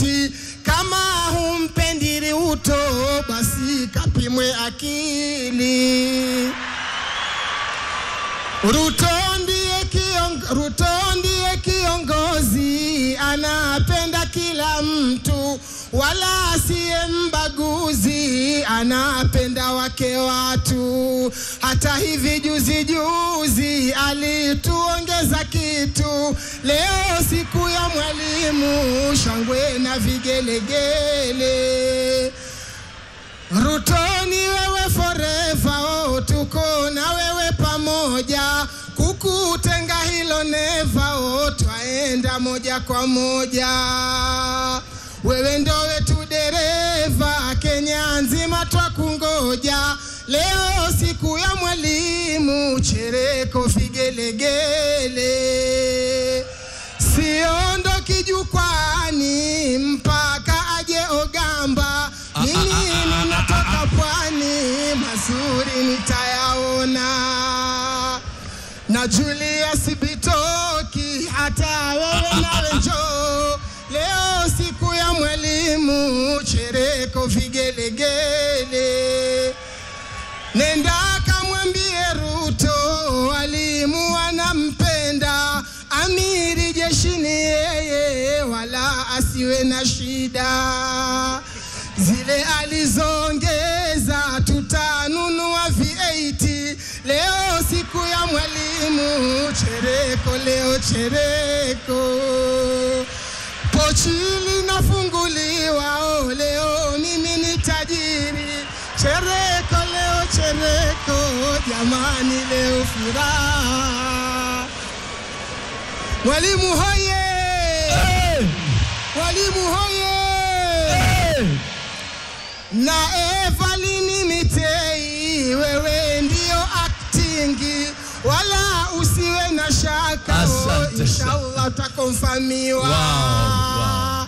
Kama humpendi Ruto basi kapimwe akili. Ruto ndiye kiongozi, anapenda kila mtu, wala asiye mbaguzi, anapenda wake watu. Hata hivi juzi alituongeza kitu, leo siku ya mwalimu shangwe na vigelegele. Ruto ni wewe forever, tuko na wewe pamoja, kukutenga hilo never, twaenda moja kwa moja. Wewe ndo wetu dereva, Kenya nzima twakungoja, leo siku ya mwalimu chereko vigelegele. Siondoki jukwani mpaka aje Ogamba, mimi ninatoka pwani, mazuri nitayaona. Na Julius bitoki, hata wewe nawe njoo, leo siku ya mwalimu chereko vigelegele. Nenda kamwambie Ruto walimu wanampenda, amiri jeshini yeye wala asiwe na shida. Zile ukizongeza tutanunua V8. Leo siku ya mwalimu, chereko leo chereko. Pochi linafunguliwa, oh, leo mimi ni tajiri. Chereko leo chereko, jamani leo furaha. Mwalimu hoye! Hey! Mwalimu hoye! Hey! Na Evalini Mitei, wewe ndio actingi, wala usiwe na shaka, oh, inshallah utakonfamiwa. Wow.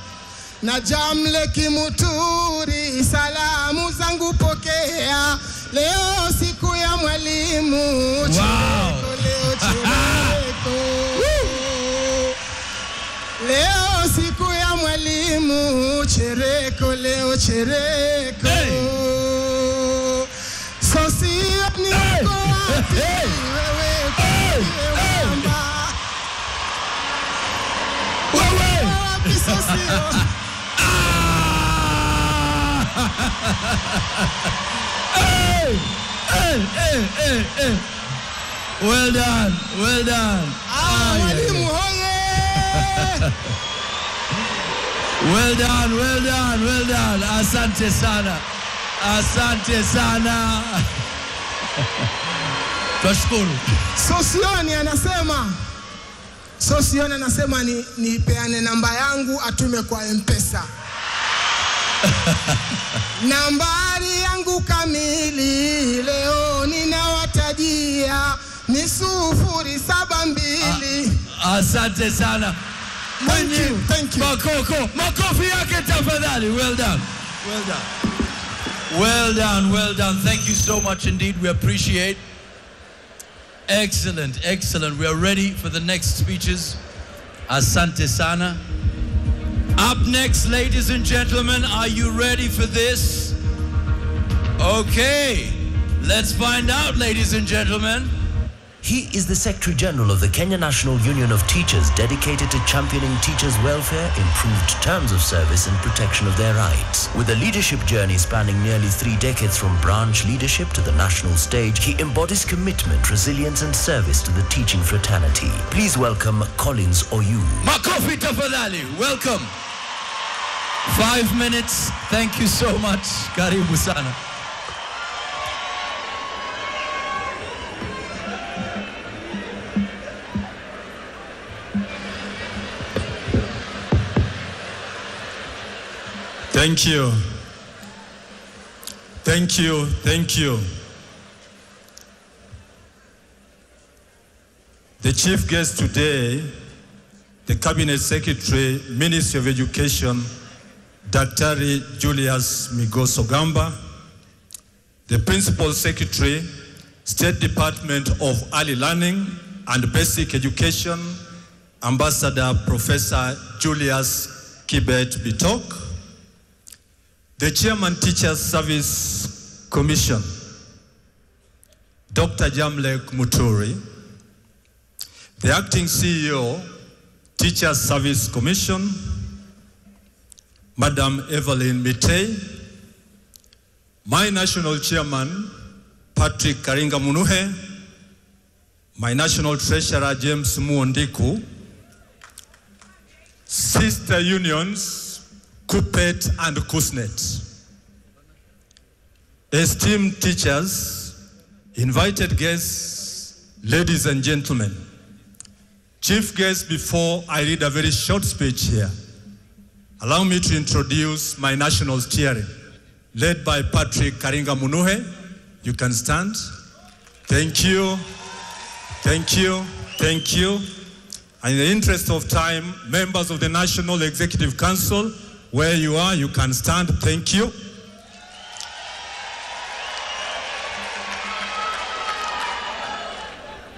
Na Jamle Kimuturi, salamu zangu pokea, leo siku ya mwalimu, chereko leo chereko. Leo siku ya mwalimu, chereko leo chereko. Sosio ni wako wapi, wewe kwamba wewe wapi Sosio? Well done, well done. Mwalimu hoye! Well done, well done, well done. Asante sana. Asante sana. Twashukuru. Sosioni anasema ni peane namba yangu atume kwa M-Pesa. Nambari yangu kamili leo ninawatajia ni 072. Asante sana. Thank you. Makofi yake tafadhali. Well done. Well done. Well done, well done. Thank you so much indeed. We appreciate. Excellent, excellent. We are ready for the next speeches. Asante sana. Up next, ladies and gentlemen, are you ready for this? Okay, let's find out, ladies and gentlemen. He is the Secretary General of the Kenya National Union of Teachers, dedicated to championing teachers' welfare, improved terms of service and protection of their rights. With a leadership journey spanning nearly 3 decades from branch leadership to the national stage, he embodies commitment, resilience and service to the teaching fraternity. Please welcome Collins Oyu. Makofi tafadhali, welcome. 5 minutes, thank you so much. Karibu sana. Thank you. Thank you. Thank you. The chief guest today, the Cabinet Secretary, Ministry of Education, Dr. Julius Migos Ogamba, the Principal Secretary, State Department of Early Learning and Basic Education, Ambassador Professor Julius Kibet Bitok, the Chairman Teachers Service Commission, Dr. Jamlek Muturi, the Acting CEO, Teachers Service Commission, Madam Evelyn Mitei, my National Chairman, Patrick Karinga Munuhe, my National Treasurer, James Muondiku, sister unions, KUPPET and KUSNET. Esteemed teachers, invited guests, ladies and gentlemen, chief guest, before I read a very short speech here, allow me to introduce my national steering, led by Patrick Karinga Munuhe. You can stand. Thank you. Thank you. Thank you. And in the interest of time, members of the National Executive Council, where you are, you can stand. Thank you.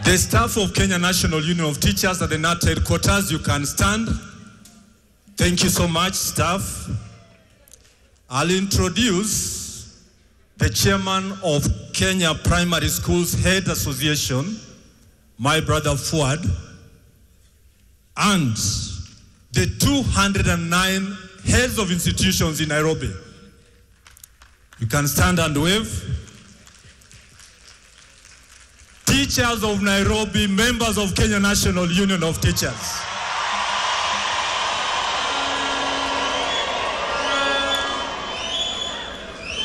The staff of Kenya National Union of Teachers at the NAT headquarters, you can stand. Thank you so much, staff. I'll introduce the chairman of Kenya Primary Schools Head Association, my brother Fuad, and the 209 heads of institutions in Nairobi. You can stand and wave. Teachers of Nairobi, members of Kenya National Union of Teachers.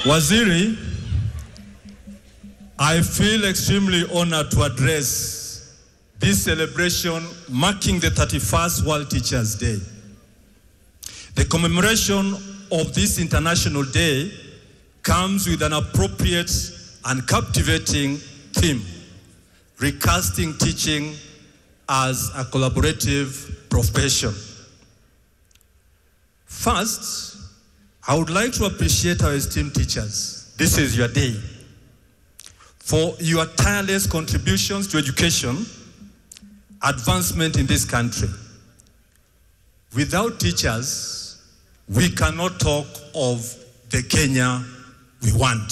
Waziri, I feel extremely honored to address this celebration marking the 31st World Teachers Day. The commemoration of this International Day comes with an appropriate and captivating theme, recasting teaching as a collaborative profession. First, I would like to appreciate our esteemed teachers. This is your day. For your tireless contributions to education, advancement in this country. Without teachers, we cannot talk of the Kenya we want.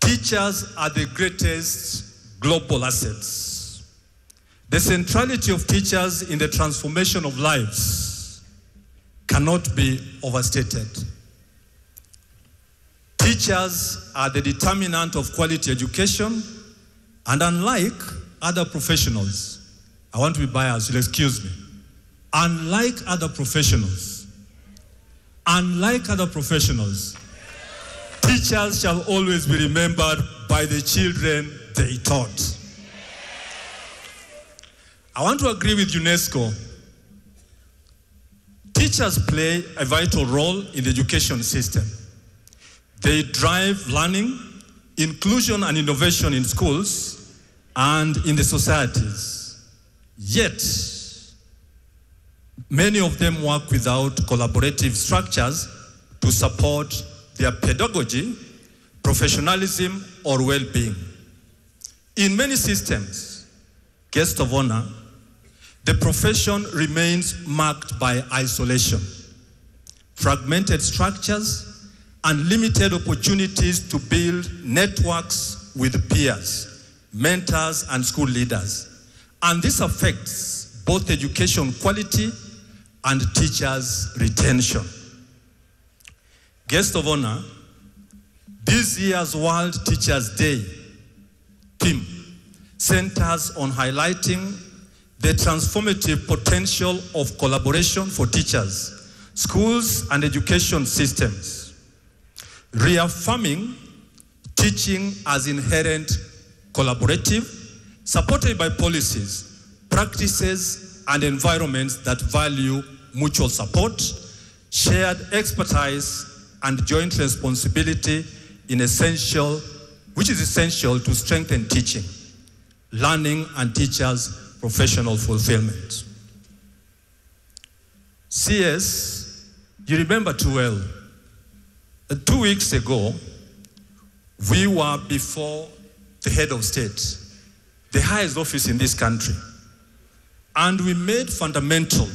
Teachers are the greatest global assets. The centrality of teachers in the transformation of lives cannot be overstated. Teachers are the determinant of quality education, and unlike other professionals, I want to be biased, you'll excuse me. Unlike other professionals, teachers shall always be remembered by the children they taught. I want to agree with UNESCO. Teachers play a vital role in the education system. They drive learning, inclusion, and innovation in schools and in the societies. Yet, many of them work without collaborative structures to support their pedagogy, professionalism, or well-being. In many systems, guest of honor, the profession remains marked by isolation, fragmented structures, and limited opportunities to build networks with peers, mentors, and school leaders. And this affects both education quality and teachers' retention. Guest of honor, this year's World Teachers' Day theme centers on highlighting the transformative potential of collaboration for teachers, schools, and education systems, reaffirming teaching as inherent collaborative, supported by policies, practices, and environments that value mutual support, shared expertise, and joint responsibility which is essential to strengthen teaching, learning, and teachers' professional fulfillment. CS, you remember too well, 2 weeks ago, we were before the head of state, the highest office in this country, and we made fundamental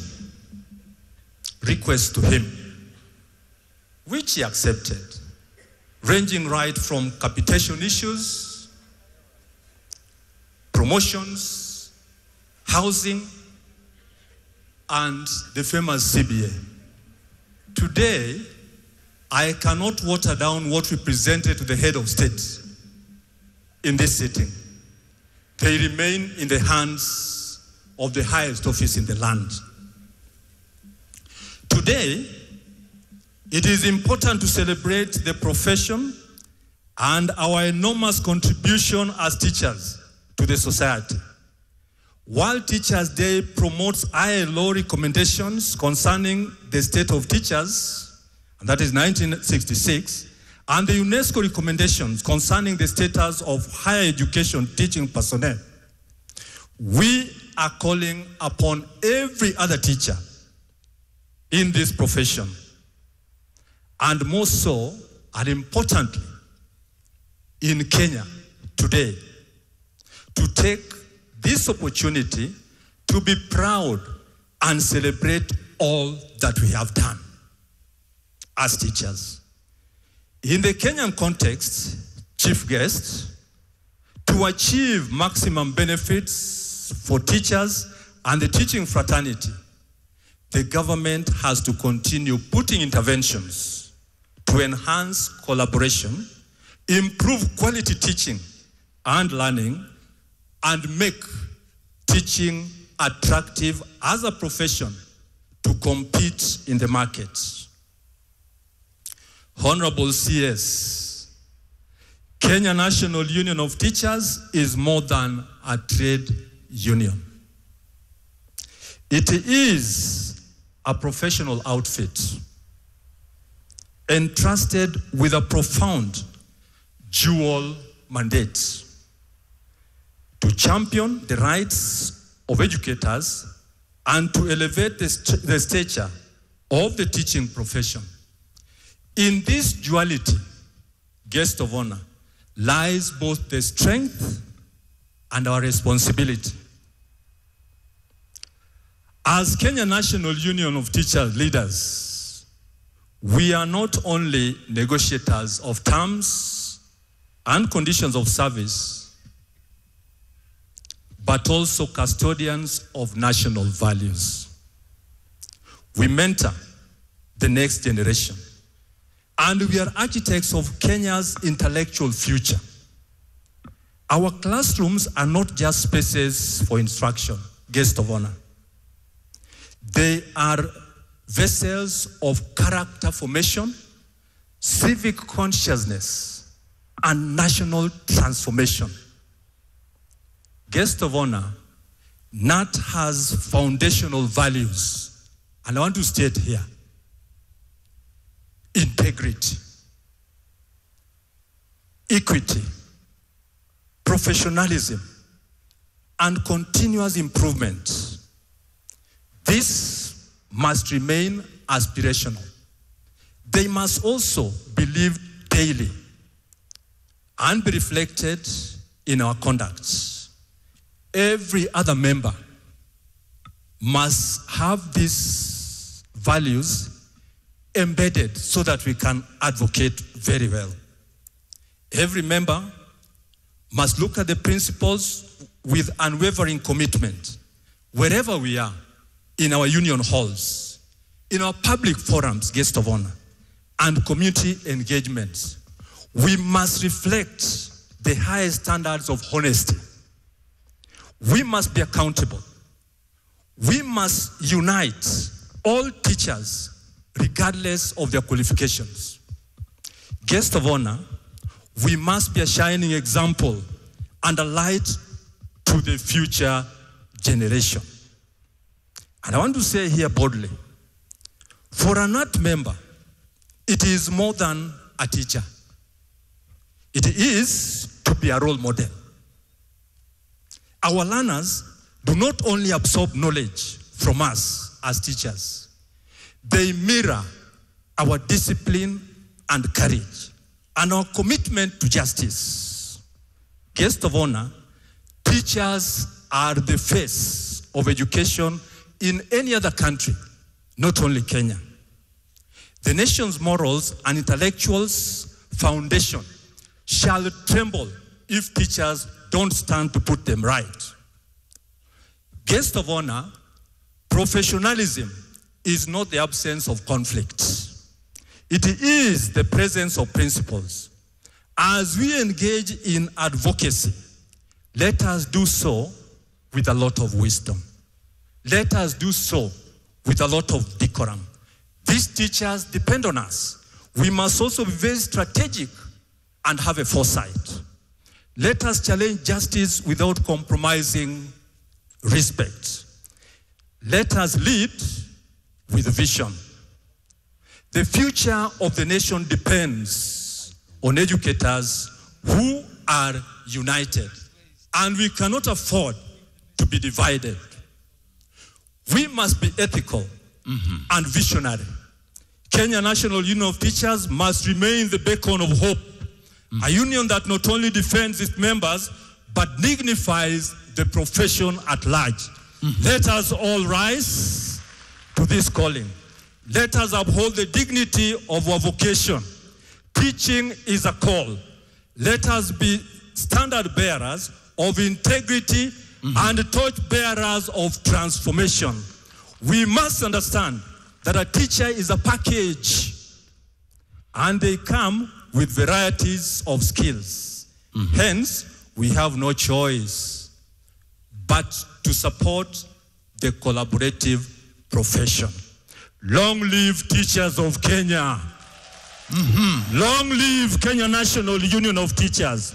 requests to him, which he accepted, ranging right from capitation issues, promotions, housing, and the famous CBA. Today, I cannot water down what we presented to the head of state in this sitting. They remain in the hands of the highest office in the land. Today, it is important to celebrate the profession and our enormous contribution as teachers to the society. World Teachers Day promotes ILO recommendations concerning the state of teachers, and that is 1966, and the UNESCO recommendations concerning the status of higher education teaching personnel. We are calling upon every other teacher in this profession, and more so, and importantly, in Kenya today, to take this opportunity to be proud and celebrate all that we have done as teachers. In the Kenyan context, chief guest, to achieve maximum benefits for teachers and the teaching fraternity, the government has to continue putting interventions to enhance collaboration, improve quality teaching and learning, and make teaching attractive as a profession to compete in the market. Honorable CS, Kenya National Union of Teachers is more than a trade union. It is a professional outfit entrusted with a profound dual mandate to champion the rights of educators and to elevate the stature of the teaching profession. In this duality, guest of honor, lies both the strength and our responsibility. As Kenya National Union of Teachers leaders, we are not only negotiators of terms and conditions of service, but also custodians of national values. We mentor the next generation, and we are architects of Kenya's intellectual future. Our classrooms are not just spaces for instruction, guest of honor. They are vessels of character formation, civic consciousness, and national transformation. Guest of honor, NAT has foundational values, and I want to state here: integrity, equity, professionalism, and continuous improvement. This must remain aspirational. They must also be lived daily and be reflected in our conduct. Every other member must have these values embedded so that we can advocate very well. Every member must look at the principles with unwavering commitment wherever we are, in our union halls, in our public forums, guest of honor, and community engagements. We must reflect the highest standards of honesty. We must be accountable. We must unite all teachers regardless of their qualifications. Guest of honor, we must be a shining example and a light to the future generation. And I want to say here boldly, for a NAT member, it is more than a teacher. It is to be a role model. Our learners do not only absorb knowledge from us as teachers, they mirror our discipline and courage and our commitment to justice. Guest of honor, teachers are the face of education in any other country, not only Kenya. The nation's morals and intellectuals foundation shall tremble if teachers don't stand to put them right. Guest of honor, professionalism is not the absence of conflict. It is the presence of principles. As we engage in advocacy, let us do so with a lot of wisdom. Let us do so with a lot of decorum. These teachers depend on us. We must also be very strategic and have a foresight. Let us challenge justice without compromising respect. Let us lead with vision. The future of the nation depends on educators who are united, and we cannot afford to be divided. We must be ethical and visionary. Kenya National Union of Teachers must remain the beacon of hope, a union that not only defends its members, but dignifies the profession at large. Let us all rise to this calling. Let us uphold the dignity of our vocation. Teaching is a call. Let us be standard bearers of integrity and torch bearers of transformation. We must understand that a teacher is a package. and they come with varieties of skills. Hence, we have no choice but to support the collaborative profession. Long live teachers of Kenya. Long live Kenya National Union of Teachers.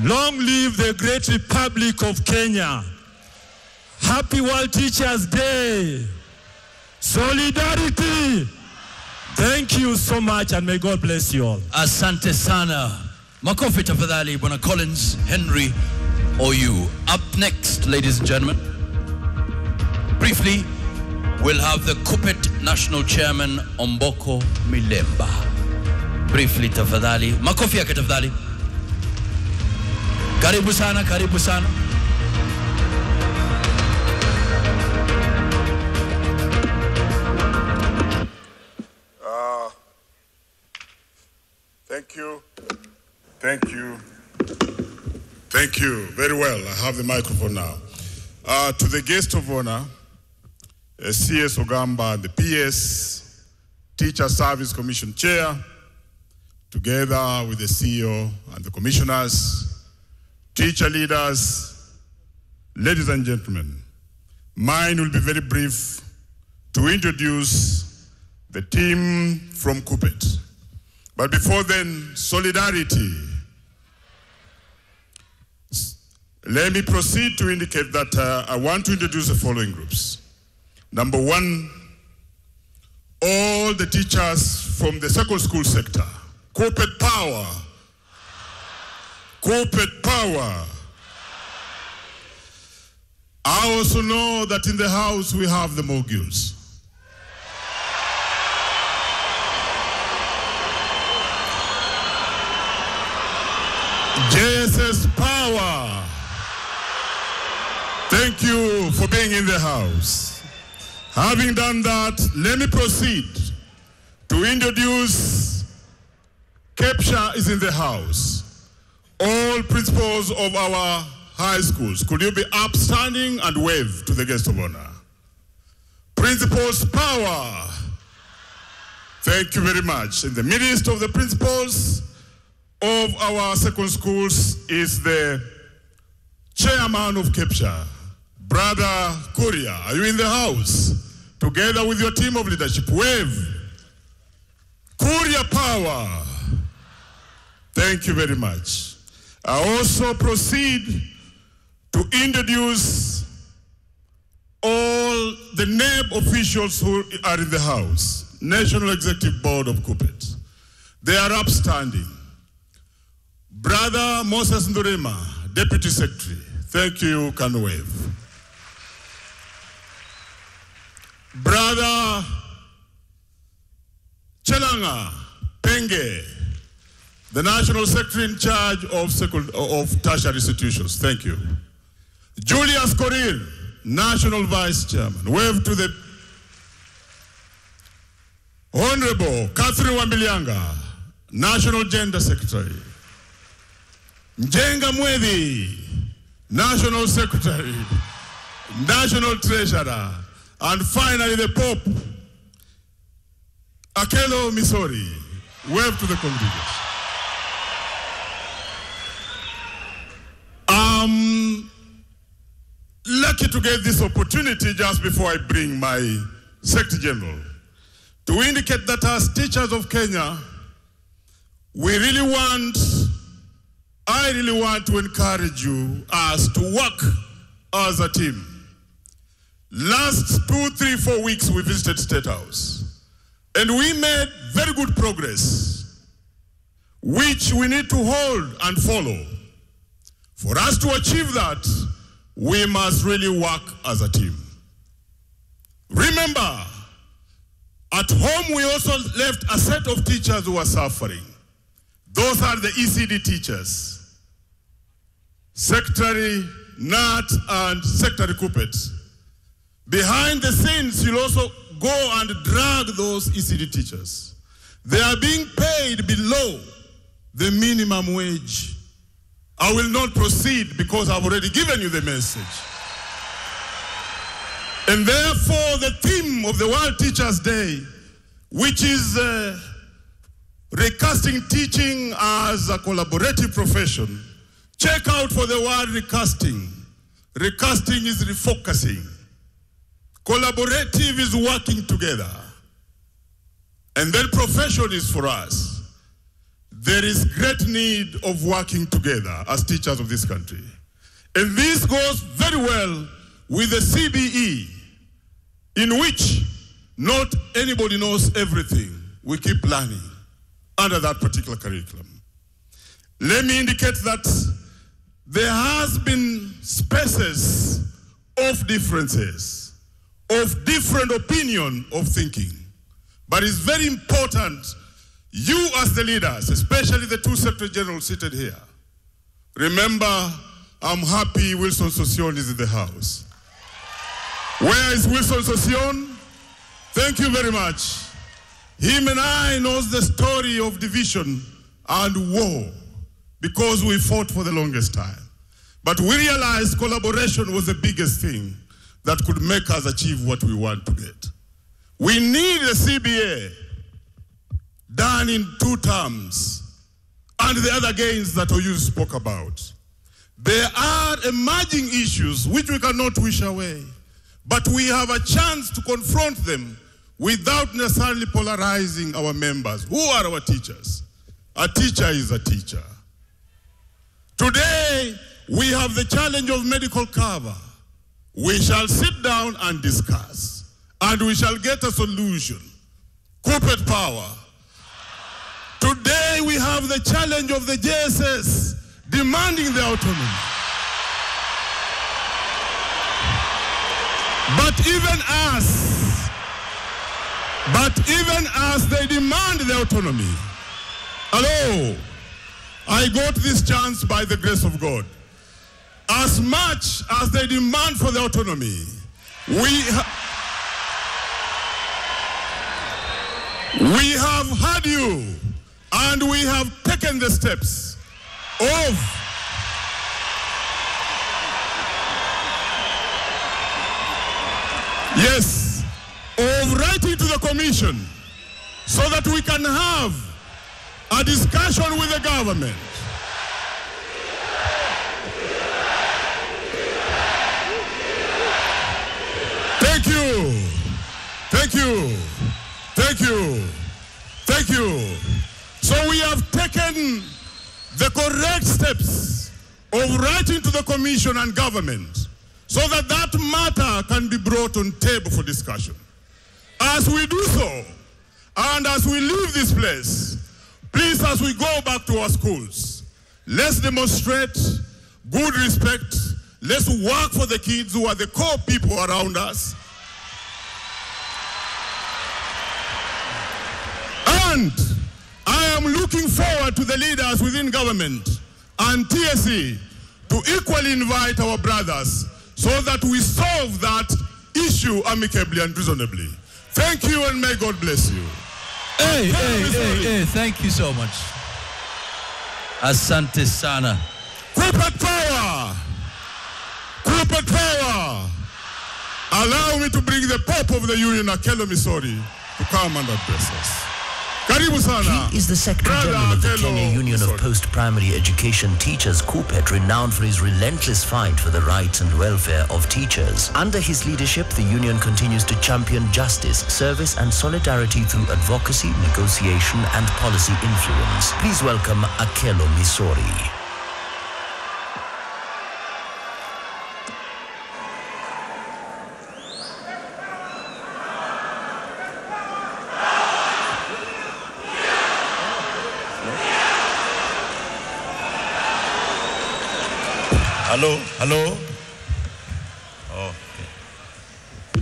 Long live the great Republic of Kenya. Happy World Teachers Day. Solidarity. Thank you so much, and may God bless you all. Asante sana. Makofi tafadhali, Bwana Collins Henry Oyu. Up next, ladies and gentlemen, briefly, we'll have the Kupet National Chairman Omboko Milemba. Briefly tafadhali. Makofi yake tafadhali. Karibu sana, karibu sana. Thank you. Thank you. Thank you. Very well. I have the microphone now. To the guest of honor, CS Ogamba, the PS, Teacher Service Commission Chair, together with the CEO and the commissioners, teacher leaders, ladies and gentlemen, mine will be very brief to introduce the team from Kupet. But before then, solidarity. Let me proceed to indicate that I want to introduce the following groups. Number one, all the teachers from the secondary school sector. Corporate power. Corporate power. I also know that in the house we have the moguls. JSS power. Thank you for being in the house. Having done that, let me proceed to introduce Capture is in the house. All principals of our high schools, could you be upstanding and wave to the guest of honor? Principals power. Thank you very much. In the midst of the principals of our second schools is the chairman of Capture, Brother Korea. Are you in the house? Together with your team of leadership, wave. Korea power. Thank you very much. I also proceed to introduce all the NEB officials who are in the house, National Executive Board of Kupet. They are upstanding. Brother Moses Ndurema, Deputy Secretary. Thank you, can wave. Brother Chelanga Penge, the National Secretary in charge of tertiary institutions. Thank you. Julius Korir, National Vice Chairman. Wave to the Honorable Catherine Wambilianga, National Gender Secretary. Njenga Mwedi, National Secretary, National Treasurer, and finally the Pope, Akelo Misori. Wave to the congregation. I'm lucky to get this opportunity just before I bring my Secretary General to indicate that as teachers of Kenya, I really want to encourage us to work as a team. Last 2, 3, 4 weeks we visited State House and we made very good progress, which we need to hold and follow. For us to achieve that, we must really work as a team. Remember, at home we also left a set of teachers who are suffering. Those are the ECD teachers. Secretary Nat and Secretary Kupet. Behind the scenes, you'll also go and drag those ECD teachers. They are being paid below the minimum wage. I will not proceed because I've already given you the message. And therefore, the theme of the World Teachers Day, which is recasting teaching as a collaborative profession, check out for the word recasting. Recasting is refocusing. Collaborative is working together. And then profession is for us. There is great need of working together as teachers of this country. And this goes very well with the CBE, in which not anybody knows everything. We keep learning under that particular curriculum. Let me indicate that there has been spaces of differences, of different opinion of thinking. But it's very important, you as the leaders, especially the two Secretary Generals seated here, remember, I'm happy Wilson Sosion is in the house. Where is Wilson Sosion? Thank you very much. Him and I knows the story of division and war because we fought for the longest time. But we realized collaboration was the biggest thing that could make us achieve what we want to get. We need a CBA done in 2 terms and the other gains that you spoke about. There are emerging issues which we cannot wish away, but we have a chance to confront them without necessarily polarizing our members. Who are our teachers? A teacher is a teacher. Today, we have the challenge of medical cover. We shall sit down and discuss, and we shall get a solution. Corporate power. Today, we have the challenge of the JSS demanding the autonomy. But even as they demand the autonomy, hello, I got this chance by the grace of God. As much as they demand for the autonomy, we have heard you, and we have taken the steps of writing to the commission so that we can have a discussion with the government. Thank you. Thank you. Thank you. Thank you. So we have taken the correct steps of writing to the commission and government so that that matter can be brought on table for discussion. As we do so, and as we leave this place, please, as we go back to our schools, let's demonstrate good respect. Let's work for the kids who are the core people around us. And I am looking forward to the leaders within government and TSE to equally invite our brothers so that we solve that issue amicably and reasonably. Thank you, and may God bless you. Hey, thank you so much. Asante sana. Corporate power! Corporate power! Allow me to bring the Pope of the Union, Akelo Misori, to come and address us. Karibu sana. He is the Secretary General of the Kenya Union of Post-Primary Education Teachers, KUPPET, renowned for his relentless fight for the rights and welfare of teachers. Under his leadership, the union continues to champion justice, service and solidarity through advocacy, negotiation and policy influence. Please welcome Akelo Misori. Hello, hello. Oh, okay.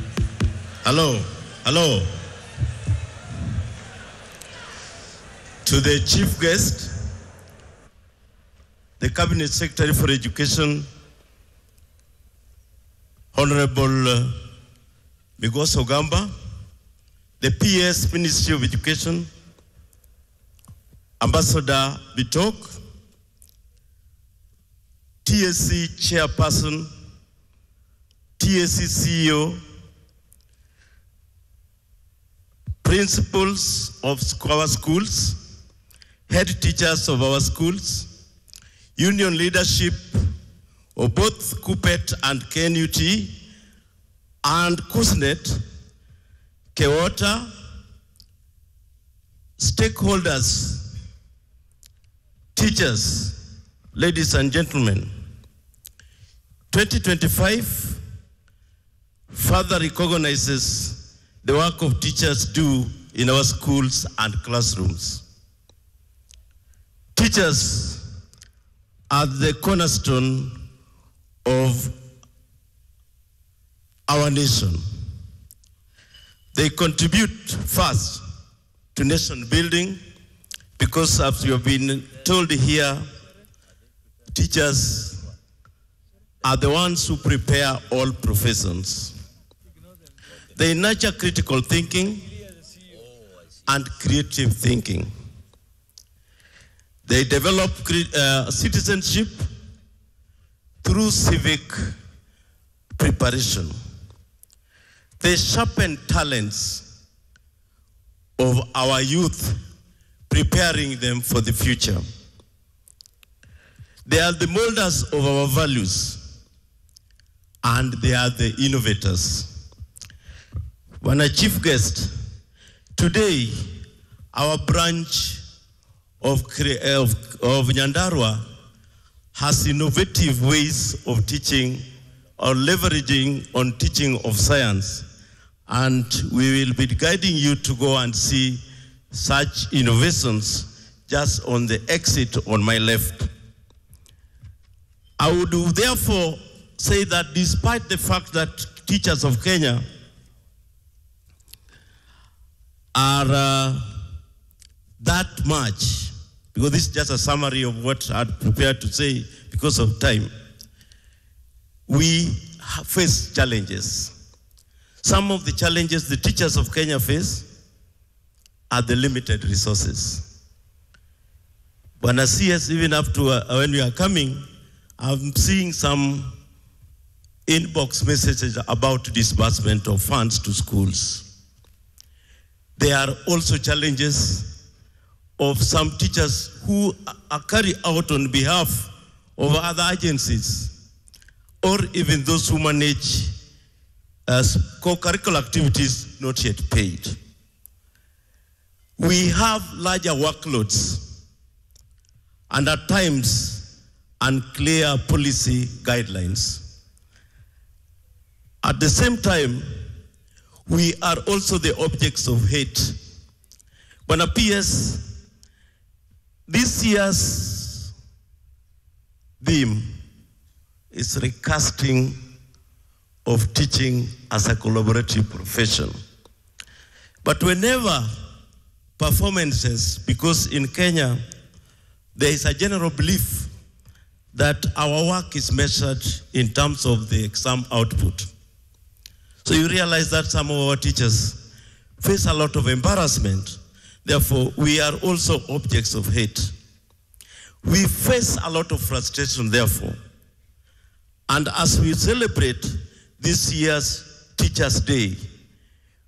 Hello, hello. To the chief guest, the Cabinet Secretary for Education, Honorable Migos Ogamba, the PS Ministry of Education, Ambassador Bitok, TSC Chairperson, TSC CEO, principals of our schools, head teachers of our schools, union leadership of both KUPPET and KNUT, and KUSNET, KEWOTA, stakeholders, teachers, ladies and gentlemen. 2025 further recognizes the work of teachers do in our schools and classrooms. Teachers are the cornerstone of our nation. They contribute first to nation building because, as you have been told here, teachers are the ones who prepare all professions. They nurture critical thinking and creative thinking. They develop citizenship through civic preparation. They sharpen talents of our youth, preparing them for the future. They are the molders of our values, and they are the innovators. When a chief guest, today our branch of Nyandarua has innovative ways of teaching or leveraging on teaching of science. And we will be guiding you to go and see such innovations just on the exit on my left. I would therefore say that despite the fact that teachers of Kenya are that much, because this is just a summary of what I'd prepared to say because of time, we face challenges. Some of the challenges the teachers of Kenya face are the limited resources. When I see us, even up to when we are coming, I'm seeing some inbox messages about disbursement of funds to schools. There are also challenges of some teachers who are carried out on behalf of other agencies, or even those who manage co-curricular activities not yet paid. We have larger workloads and at times unclear policy guidelines. At the same time, we are also the objects of hate. When appears, this year's theme is recasting of teaching as a collaborative profession. But whenever performances, because in Kenya, there is a general belief that our work is measured in terms of the exam output. So you realize that some of our teachers face a lot of embarrassment. Therefore, we are also objects of hate. We face a lot of frustration, therefore. And as we celebrate this year's Teachers' Day,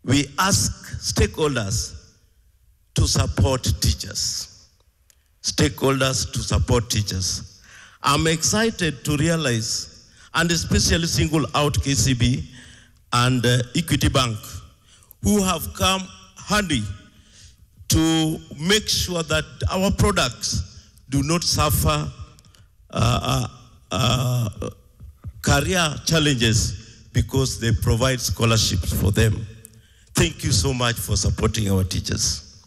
we ask stakeholders to support teachers. Stakeholders to support teachers. I'm excited to realize, and especially single out KCB and Equity Bank, who have come handy to make sure that our products do not suffer career challenges because they provide scholarships for them. Thank you so much for supporting our teachers.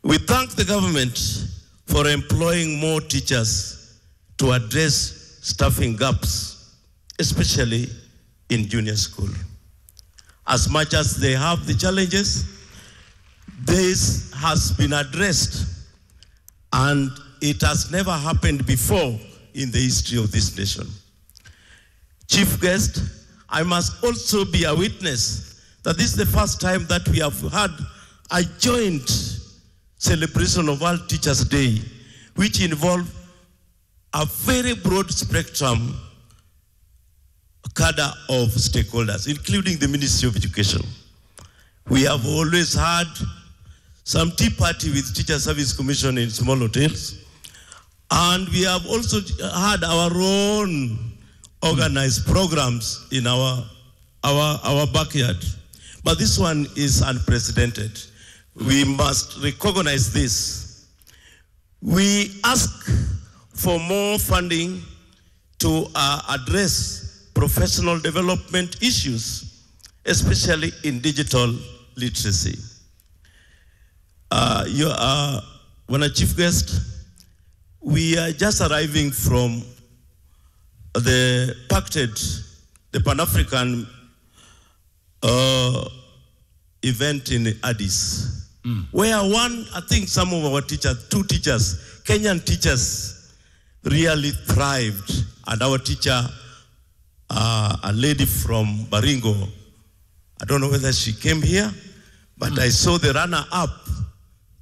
We thank the government for employing more teachers to address staffing gaps, especially in junior school. As much as they have the challenges, this has been addressed, and it has never happened before in the history of this nation. Chief guest, I must also be a witness that this is the first time that we have had a joint celebration of World Teachers' Day, which involved a very broad spectrum cadre of stakeholders, including the Ministry of Education. We have always had some tea party with Teacher Service Commission in small hotels. And we have also had our own organized programs in our backyard. But this one is unprecedented. We must recognize this. We ask for more funding to address professional development issues, especially in digital literacy. When a chief guest, we are just arriving from the Pan-African event in Addis, where I think some of our teachers, 2 teachers, Kenyan teachers, really thrived. And our teacher, a lady from Baringo, I don't know whether she came here, but I saw the runner-up,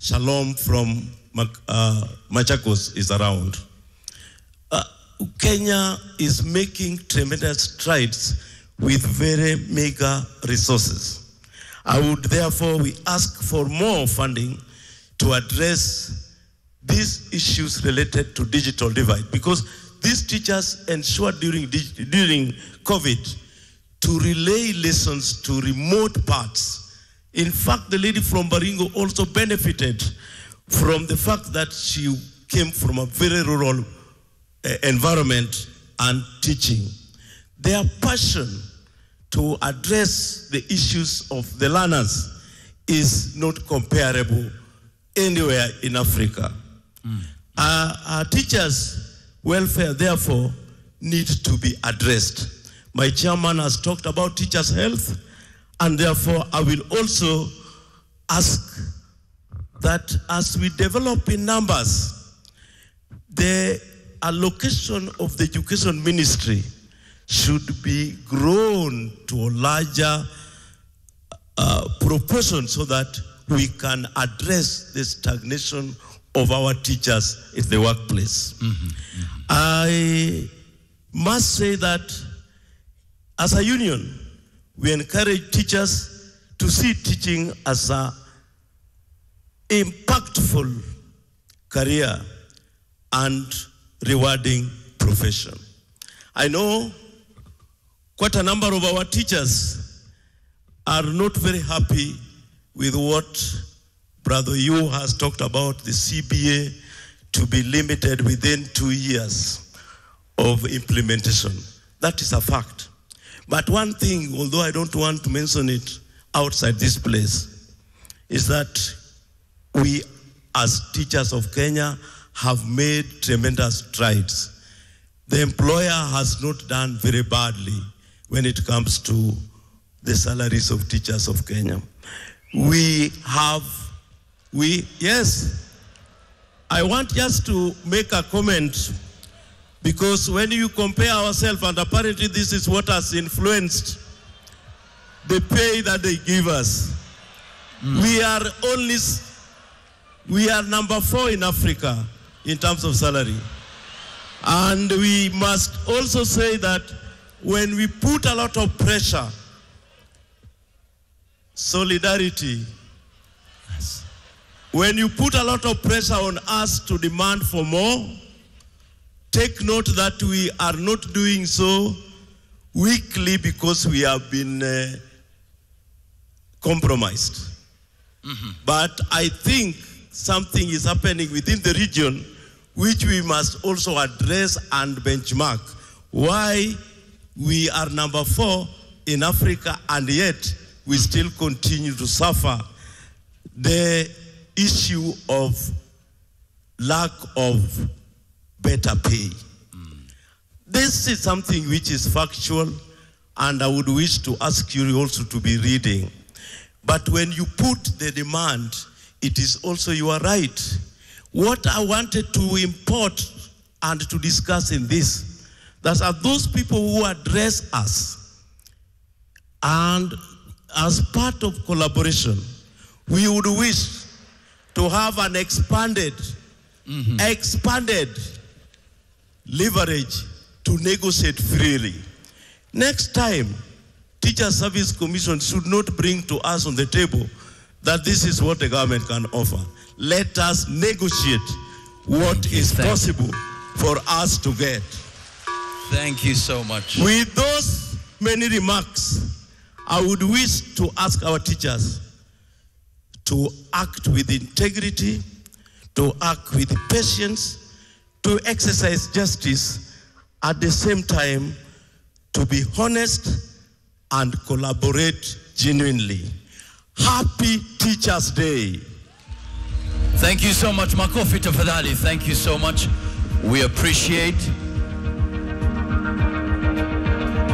Shalom from Machakos, is around. Kenya is making tremendous strides with very meager resources. I would therefore, we ask for more funding to address these issues related to digital divide, because these teachers ensured during COVID to relay lessons to remote parts. In fact, the lady from Baringo also benefited from the fact that she came from a very rural environment and teaching. Their passion to address the issues of the learners is not comparable anywhere in Africa. Our teachers' welfare, therefore, needs to be addressed. My chairman has talked about teachers' health, and therefore I will also ask that as we develop in numbers, the allocation of the education ministry should be grown to a larger proportion so that we can address the stagnation of our teachers in the workplace. I must say that as a union, we encourage teachers to see teaching as an impactful career and rewarding profession. I know quite a number of our teachers are not very happy with what Brother Yu has talked about, the CBA to be limited within 2 years of implementation. That is a fact. But one thing, although I don't want to mention it outside this place, is that we as teachers of Kenya have made tremendous strides. The employer has not done very badly when it comes to the salaries of teachers of Kenya. Yes, I want just to make a comment, because when you compare ourselves, and apparently this is what has influenced the pay that they give us, we are number 4 in Africa in terms of salary. And we must also say that when we put a lot of pressure, solidarity, when you put a lot of pressure on us to demand for more, take note that we are not doing so weakly because we have been compromised. But I think something is happening within the region which we must also address and benchmark. Why we are number 4 in Africa and yet we still continue to suffer the issue of lack of better pay. This is something which is factual, and I would wish to ask you also to be reading. But when you put the demand, it is also your right. What I wanted to import and to discuss in this, that are those people who address us, and as part of collaboration, we would wish to have an expanded leverage to negotiate freely. Next time, Teacher Service Commission should not bring to us on the table that this is what the government can offer. Let us negotiate what is possible for us to get. Thank you so much. With those many remarks, I would wish to ask our teachers to act with integrity, to act with patience, to exercise justice, at the same time to be honest and collaborate genuinely. Happy Teachers' Day. Thank you so much, Makofi tafadhali. Thank you so much. We appreciate.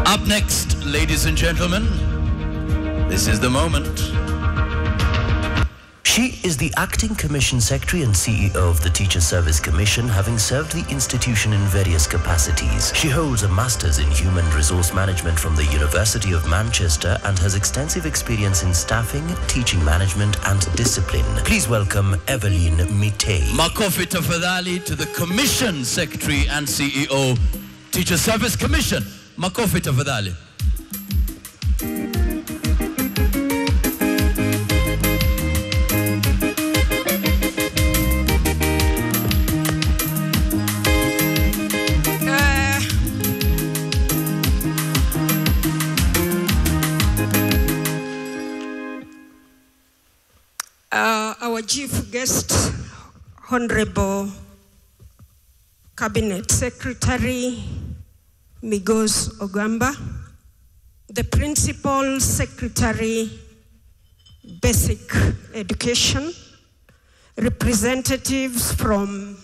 Up next, ladies and gentlemen, this is the moment. She is the Acting Commission Secretary and CEO of the Teacher Service Commission, having served the institution in various capacities. She holds a Master's in Human Resource Management from the University of Manchester and has extensive experience in staffing, teaching management and discipline. Please welcome Evelyn Mitei. Makofi tafadhali to the Commission Secretary and CEO, Teacher Service Commission. Makofi tafadhali. Our chief guest, Honorable Cabinet Secretary Migos Ogamba, the Principal Secretary, Basic Education, representatives from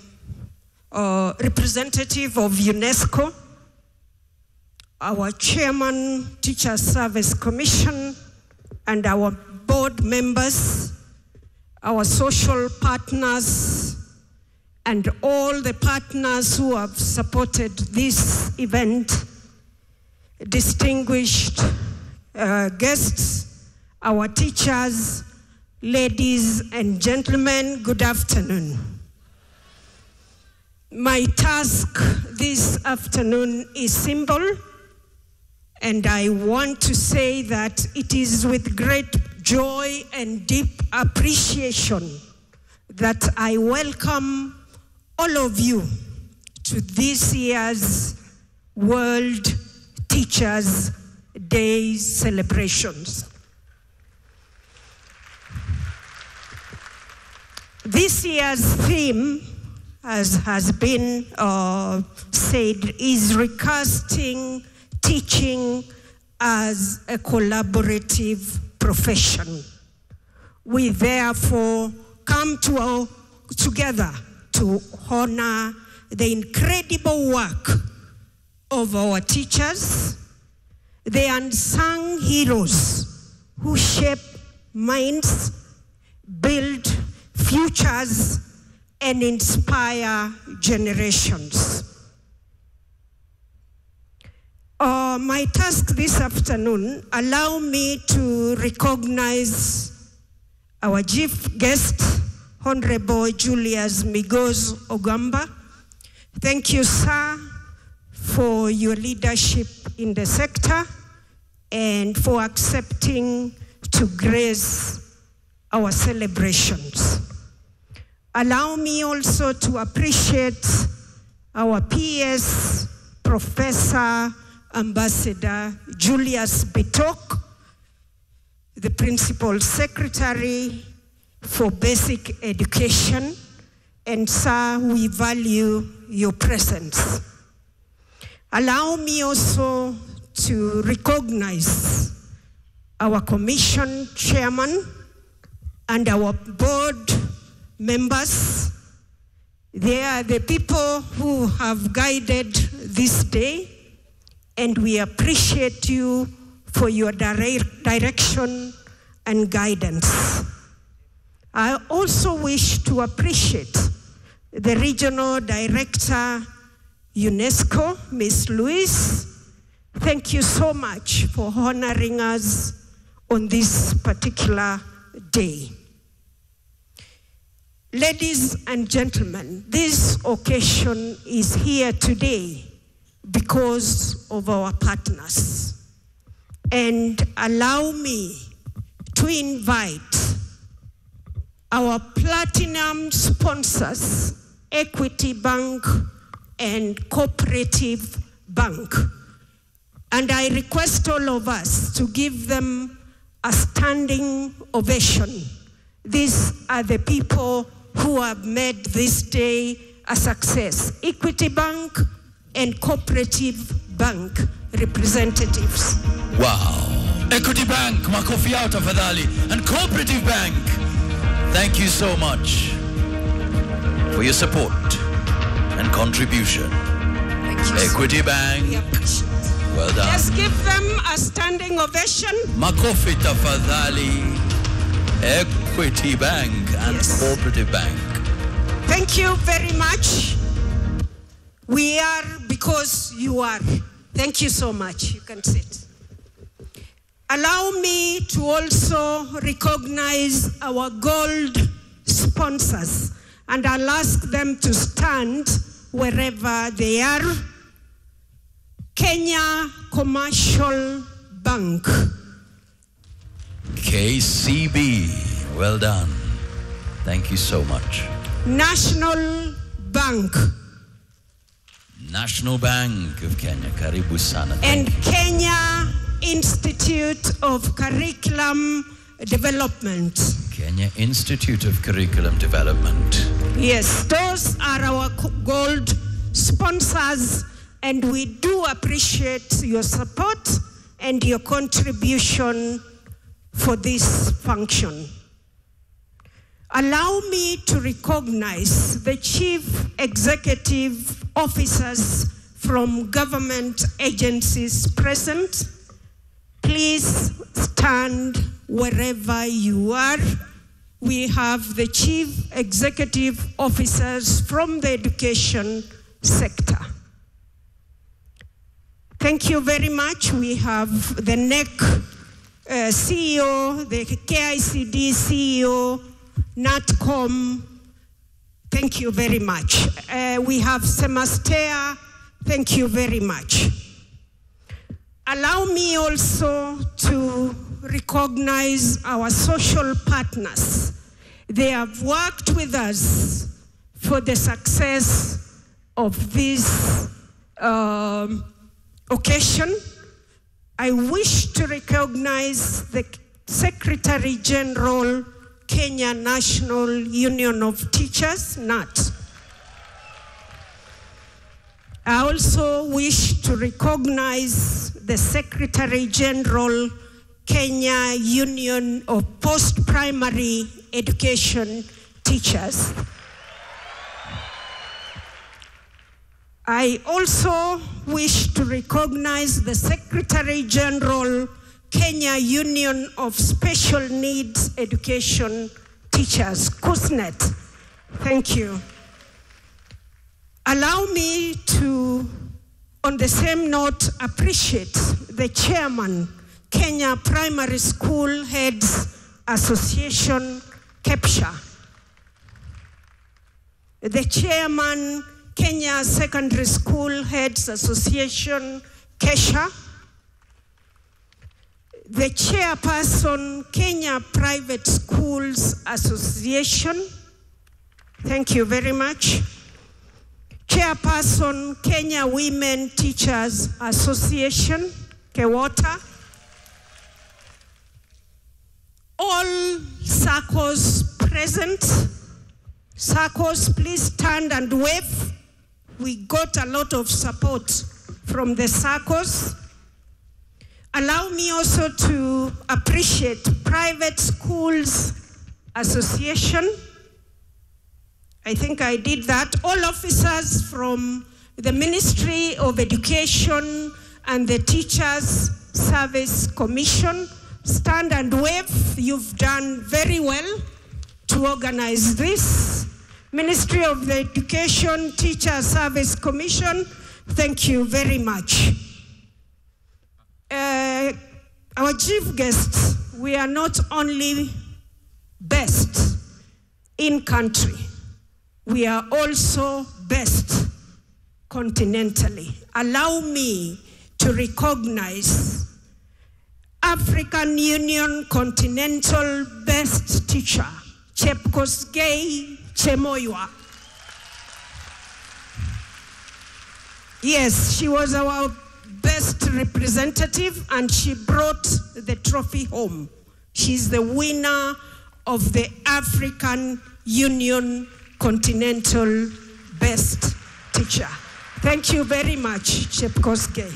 representative of UNESCO, our Chairman, Teacher Service Commission, and our board members, our social partners, and all the partners who have supported this event, distinguished guests, our teachers, ladies and gentlemen, good afternoon. My task this afternoon is simple, and I want to say that it is with great joy and deep appreciation that I welcome all of you to this year's World Teachers' Day celebrations. This year's theme, as has been said, is recasting teaching as a collaborative profession. We therefore come together to honor the incredible work of our teachers, the unsung heroes who shape minds, build futures, and inspire generations. My task this afternoon, allow me to recognize our chief guest, Honorable Julius Migos Ogamba. Thank you, sir, for your leadership in the sector and for accepting to grace our celebrations. Allow me also to appreciate our PS, Professor Ambassador Julius Bitok, the Principal Secretary for Basic Education, and sir, we value your presence. Allow me also to recognize our Commission Chairman and our board members. They are the people who have guided this day, and we appreciate you for your direction and guidance. I also wish to appreciate the Regional Director, UNESCO, Ms. Louise. Thank you so much for honoring us on this particular day. Ladies and gentlemen, this occasion is here today because of our partners. And allow me to invite our platinum sponsors, Equity Bank and Cooperative Bank. And I request all of us to give them a standing ovation. These are the people who have made this day a success. Equity Bank and Cooperative Bank representatives. Wow. Equity Bank, makofi yao tafadhali. And Cooperative Bank, thank you so much for your support and contribution. Thank you. Equity Bank, well done. Let's give them a standing ovation. Makofi tafadhali. Equity Bank and Cooperative Bank. Thank you very much. We are because you are. Thank you so much. You can sit. Allow me to also recognize our gold sponsors, and I'll ask them to stand wherever they are. Kenya Commercial Bank. KCB, well done. Thank you so much. National Bank. National Bank of Kenya, karibu sana. And Kenya Institute of Curriculum Development. Kenya Institute of Curriculum Development. Yes, those are our gold sponsors, and we do appreciate your support and your contribution for this function. Allow me to recognize the chief executive officers from government agencies present. Please stand wherever you are. We have the chief executive officers from the education sector. Thank you very much. We have the NEC CEO, the KICD CEO, NATCOM. Thank you very much. We have Semastea. Thank you very much. Allow me also to recognize our social partners. They have worked with us for the success of this occasion. I wish to recognize the Secretary General, Kenya National Union of Teachers, NAT. I also wish to recognize the Secretary General, Kenya Union of Post-Primary Education Teachers. I also wish to recognize the Secretary General, Kenya Union of Special Needs Education Teachers, KUSNET. Thank you. Allow me to, on the same note, appreciate the chairman, Kenya Primary School Heads Association, KEPSHA. The chairman, Kenya Secondary School Heads Association, KESHA. The chairperson, Kenya Private Schools Association. Thank you very much. Chairperson, Kenya Women Teachers Association, KEWOTA. All SACCOs present. SACCOs, please stand and wave. We got a lot of support from the SACCOs. Allow me also to appreciate Private Schools Association. I think I did that. All officers from the Ministry of Education and the Teachers Service Commission, stand and wave. You've done very well to organize this. Ministry of the Education, Teacher Service Commission, thank you very much. Our chief guests, we are not only best in country, we are also best continentally. Allow me to recognize African Union Continental Best Teacher, Chepkosgei Chemoywa. Yes, she was our best representative and she brought the trophy home. She's the winner of the African Union Continental Best Teacher. Thank you very much, Chepkosgei.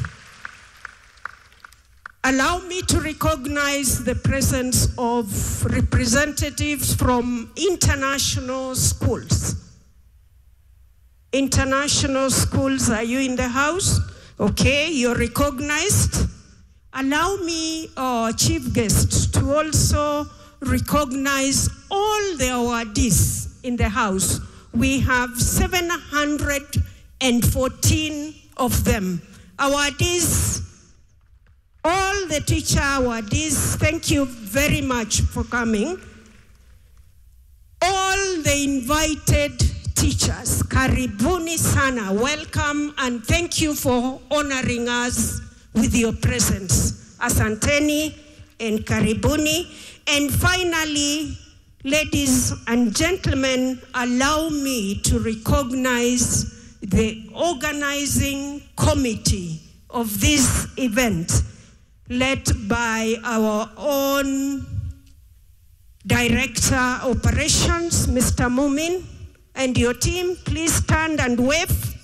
Allow me to recognize the presence of representatives from international schools. International schools, are you in the house? Okay, you're recognized. Allow me, chief guest, to also recognize all the awardees in the house. We have 714 of them. Awardees, all the teacher awardees, thank you very much for coming. All the invited teachers, karibuni sana, welcome and thank you for honoring us with your presence. Asanteni and karibuni. And finally, ladies and gentlemen, allow me to recognize the organizing committee of this event, led by our own Director Operations, Mr. Mumin, and your team. Please stand and wave.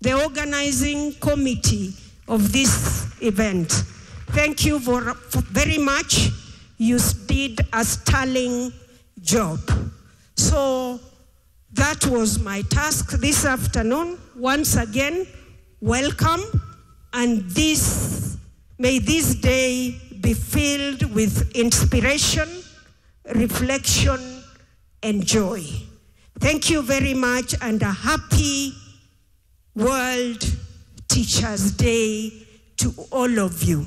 The organizing committee of this event. Thank you very much. You did a sterling job. So that was my task this afternoon. Once again, welcome, and may this day be filled with inspiration, reflection, and joy. Thank you very much, and a happy World Teachers' Day to all of you.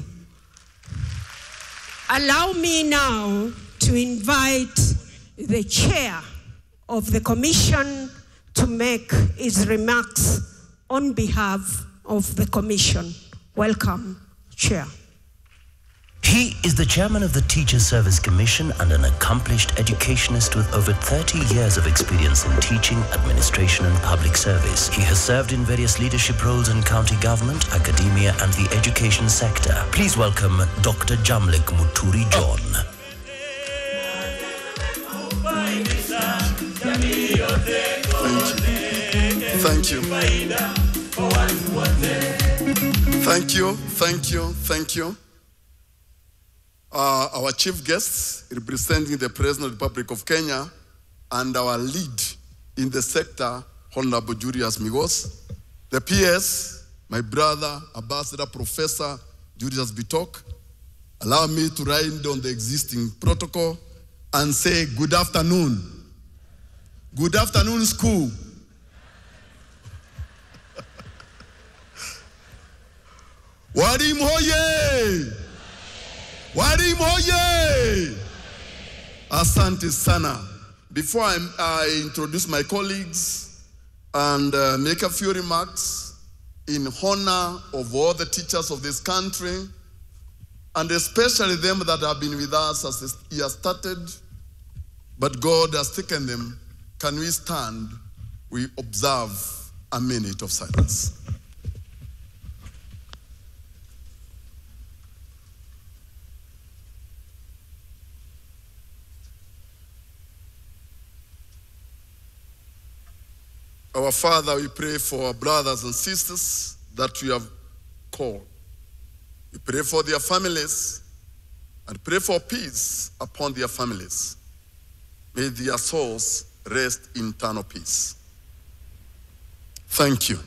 Allow me now to invite the chair of the commission to make his remarks on behalf of the commission. Welcome, Chair. He is the chairman of the Teacher Service Commission and an accomplished educationist with over 30 years of experience in teaching, administration and public service. He has served in various leadership roles in county government, academia and the education sector. Please welcome Dr. Jamlik Muturi John. Thank you. Thank you. Our chief guests representing the President of the Republic of Kenya and our lead in the sector, Honorable Julius Migos. The PS, my brother, Ambassador Professor Julius Bitok. Allow me to ride on the existing protocol and say good afternoon. Good afternoon, school. Wadim hoye! Wadim hoye! Asante sana. Before I introduce my colleagues and make a few remarks in honor of all the teachers of this country, and especially them that have been with us as the year started, but God has taken them, can we stand? We observe a minute of silence. Our Father, we pray for our brothers and sisters that we have called. We pray for their families and pray for peace upon their families. May their souls rest in eternal peace. Thank you.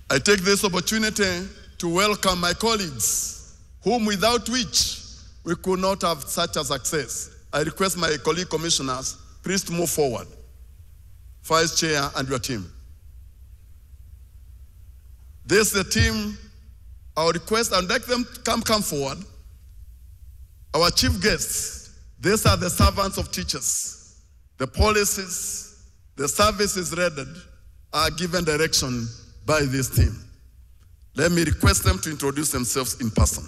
I take this opportunity to welcome my colleagues, whom without which we could not have such a success. I request my colleague commissioners, please to move forward. Vice Chair and your team. This is the team. Our request, I'd like them to come forward. Our chief guests, these are the servants of teachers. The policies, the services rendered are given direction by this team. Let me request them to introduce themselves in person.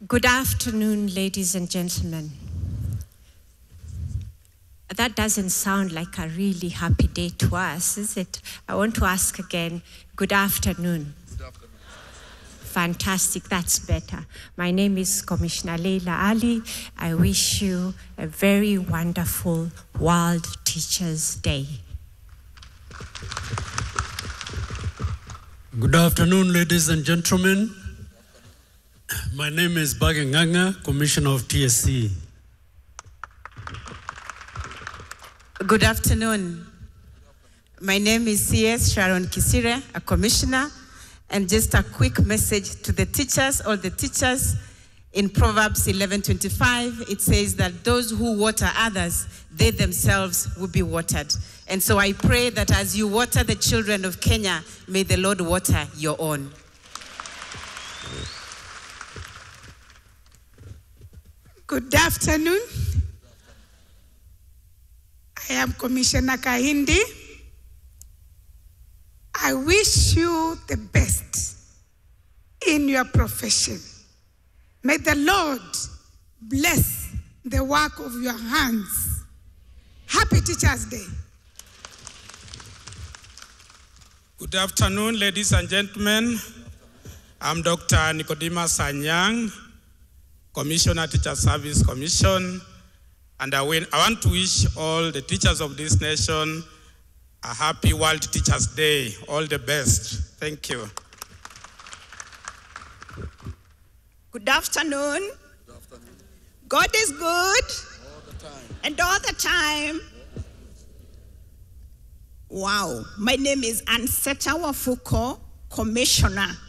Good afternoon, ladies and gentlemen. That doesn't sound like a really happy day to us, is it? I want to ask again, good afternoon. Good afternoon. Fantastic, that's better. My name is Commissioner Leila Ali. I wish you a very wonderful World Teachers' Day. Good afternoon, ladies and gentlemen. My name is Bagenganga, Commissioner of TSC. Good afternoon. My name is CS Sharon Kisire, a commissioner, and just a quick message to the teachers, all the teachers. In Proverbs 11:25, it says that those who water others, they themselves will be watered. And so I pray that as you water the children of Kenya, may the Lord water your own. Good afternoon. I am Commissioner Kahindi. I wish you the best in your profession. May the Lord bless the work of your hands. Happy Teachers' Day. Good afternoon, ladies and gentlemen. I'm Dr. Nicodemus Sanyang, Commissioner, Teacher Service Commission. And I want to wish all the teachers of this nation a happy World Teachers' Day. All the best. Thank you. Good afternoon. Good afternoon. God is good. All the time. And all the time. Wow. My name is Anseta Wafuko, Commissioner.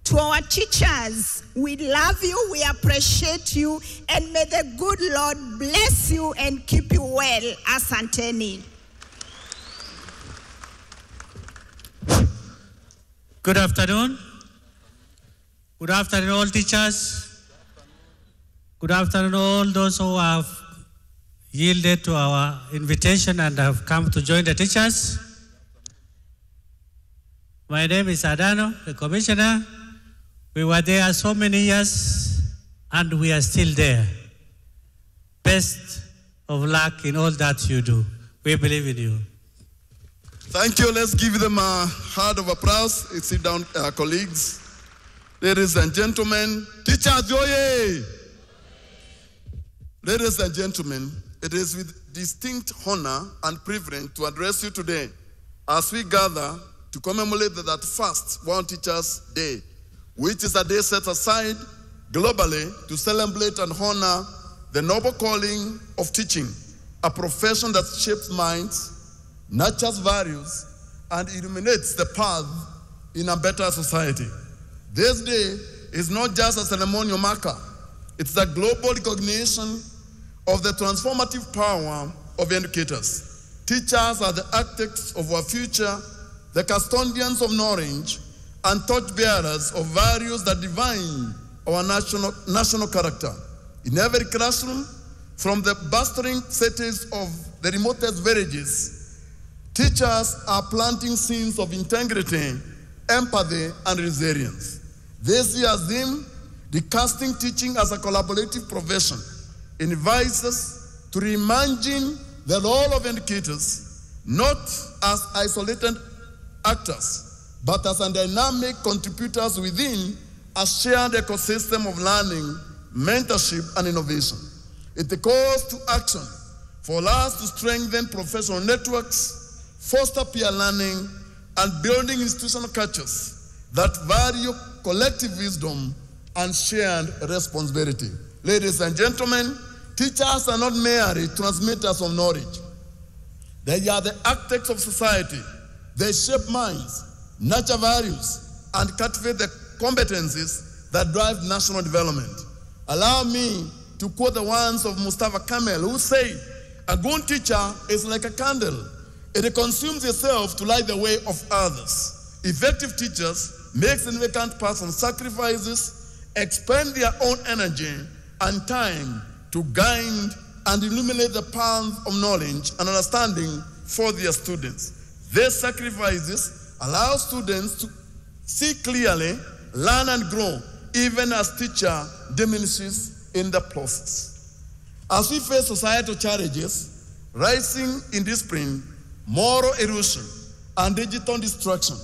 To our teachers, we love you, we appreciate you, and may the good Lord bless you and keep you well. Asanteni. Good afternoon. Good afternoon, all teachers. Good afternoon, all those who have yielded to our invitation and have come to join the teachers. My name is Adano, the Commissioner. We were there so many years, and we are still there. Best of luck in all that you do. We believe in you. Thank you. Let's give them a hand of applause. Sit down, colleagues. Ladies and gentlemen, teachers, oye! Ladies and gentlemen, it is with distinct honor and privilege to address you today as we gather to commemorate that first World Teachers' Day, which is a day set aside globally to celebrate and honor the noble calling of teaching, a profession that shapes minds, nurtures values, and illuminates the path in a better society. This day is not just a ceremonial marker, it's a global recognition of the transformative power of educators. Teachers are the architects of our future, the custodians of knowledge, and torchbearers of values that define our national character. In every classroom, from the bustling cities of the remotest villages, teachers are planting seeds of integrity, empathy, and resilience. This year's theme, recasting teaching as a collaborative profession, invites us to reimagine the role of educators, not as isolated actors, but as dynamic contributors within a shared ecosystem of learning, mentorship, and innovation. It calls to action for us to strengthen professional networks, foster peer learning, and building institutional cultures that value collective wisdom and shared responsibility. Ladies and gentlemen, teachers are not merely transmitters of knowledge. They are the architects of society. They shape minds, nurture values, and cultivate the competencies that drive national development. Allow me to quote the words of Mustafa Kemal, who said, "A good teacher is like a candle. It consumes itself to light the way of others." Effective teachers make significant personal sacrifices, expend their own energy and time to guide and illuminate the path of knowledge and understanding for their students. These sacrifices allow students to see clearly, learn and grow, even as teacher diminishes in the process. As we face societal challenges, rising indiscipline, moral erosion, and digital destruction,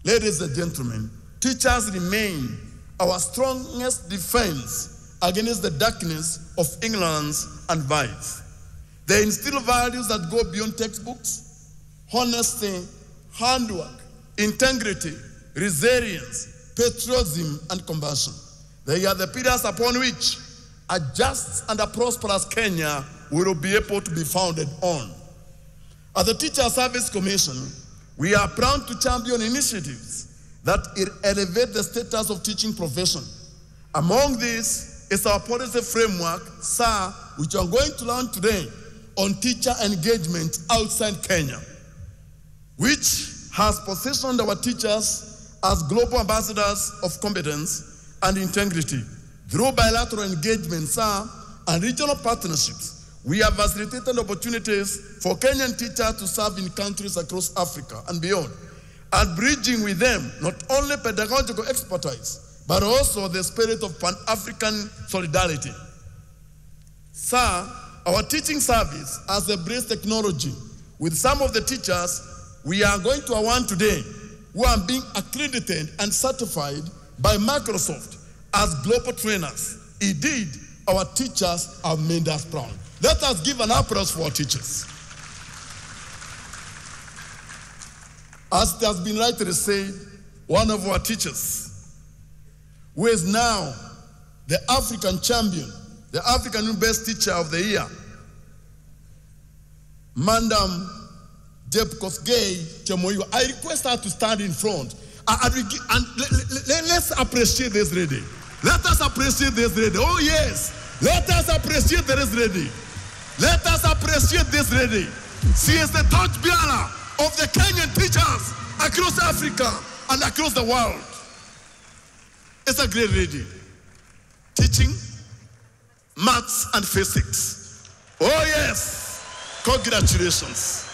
ladies and gentlemen, teachers remain our strongest defense against the darkness of ignorance and vice. They instill values that go beyond textbooks: honesty, handwork, integrity, resilience, patriotism, and compassion. They are the pillars upon which a just and a prosperous Kenya will be able to be founded on. As the Teacher Service Commission, we are proud to champion initiatives that elevate the status of teaching profession. Among these is our policy framework, SAR, which I'm going to learn today, on teacher engagement outside Kenya, which has positioned our teachers as global ambassadors of competence and integrity. Through bilateral engagements and regional partnerships, we have facilitated opportunities for Kenyan teachers to serve in countries across Africa and beyond, and bridging with them not only pedagogical expertise, but also the spirit of Pan-African solidarity. Sir, our teaching service has embraced technology. With some of the teachers we are going to award today, who are being accredited and certified by Microsoft as global trainers. Indeed, our teachers have made us proud. Let us give an applause for our teachers. As it has been rightly said, one of our teachers, who is now the African champion, the African Best Teacher of the Year, Madam Deb Kosgei Chemoyo. I request her to stand in front and let's appreciate this lady. Let us appreciate this lady. Oh yes, let us appreciate this lady. Let us appreciate this lady. She is the torchbearer of the Kenyan teachers across Africa and across the world. It's a great lady. Teaching maths and physics. Oh yes, congratulations.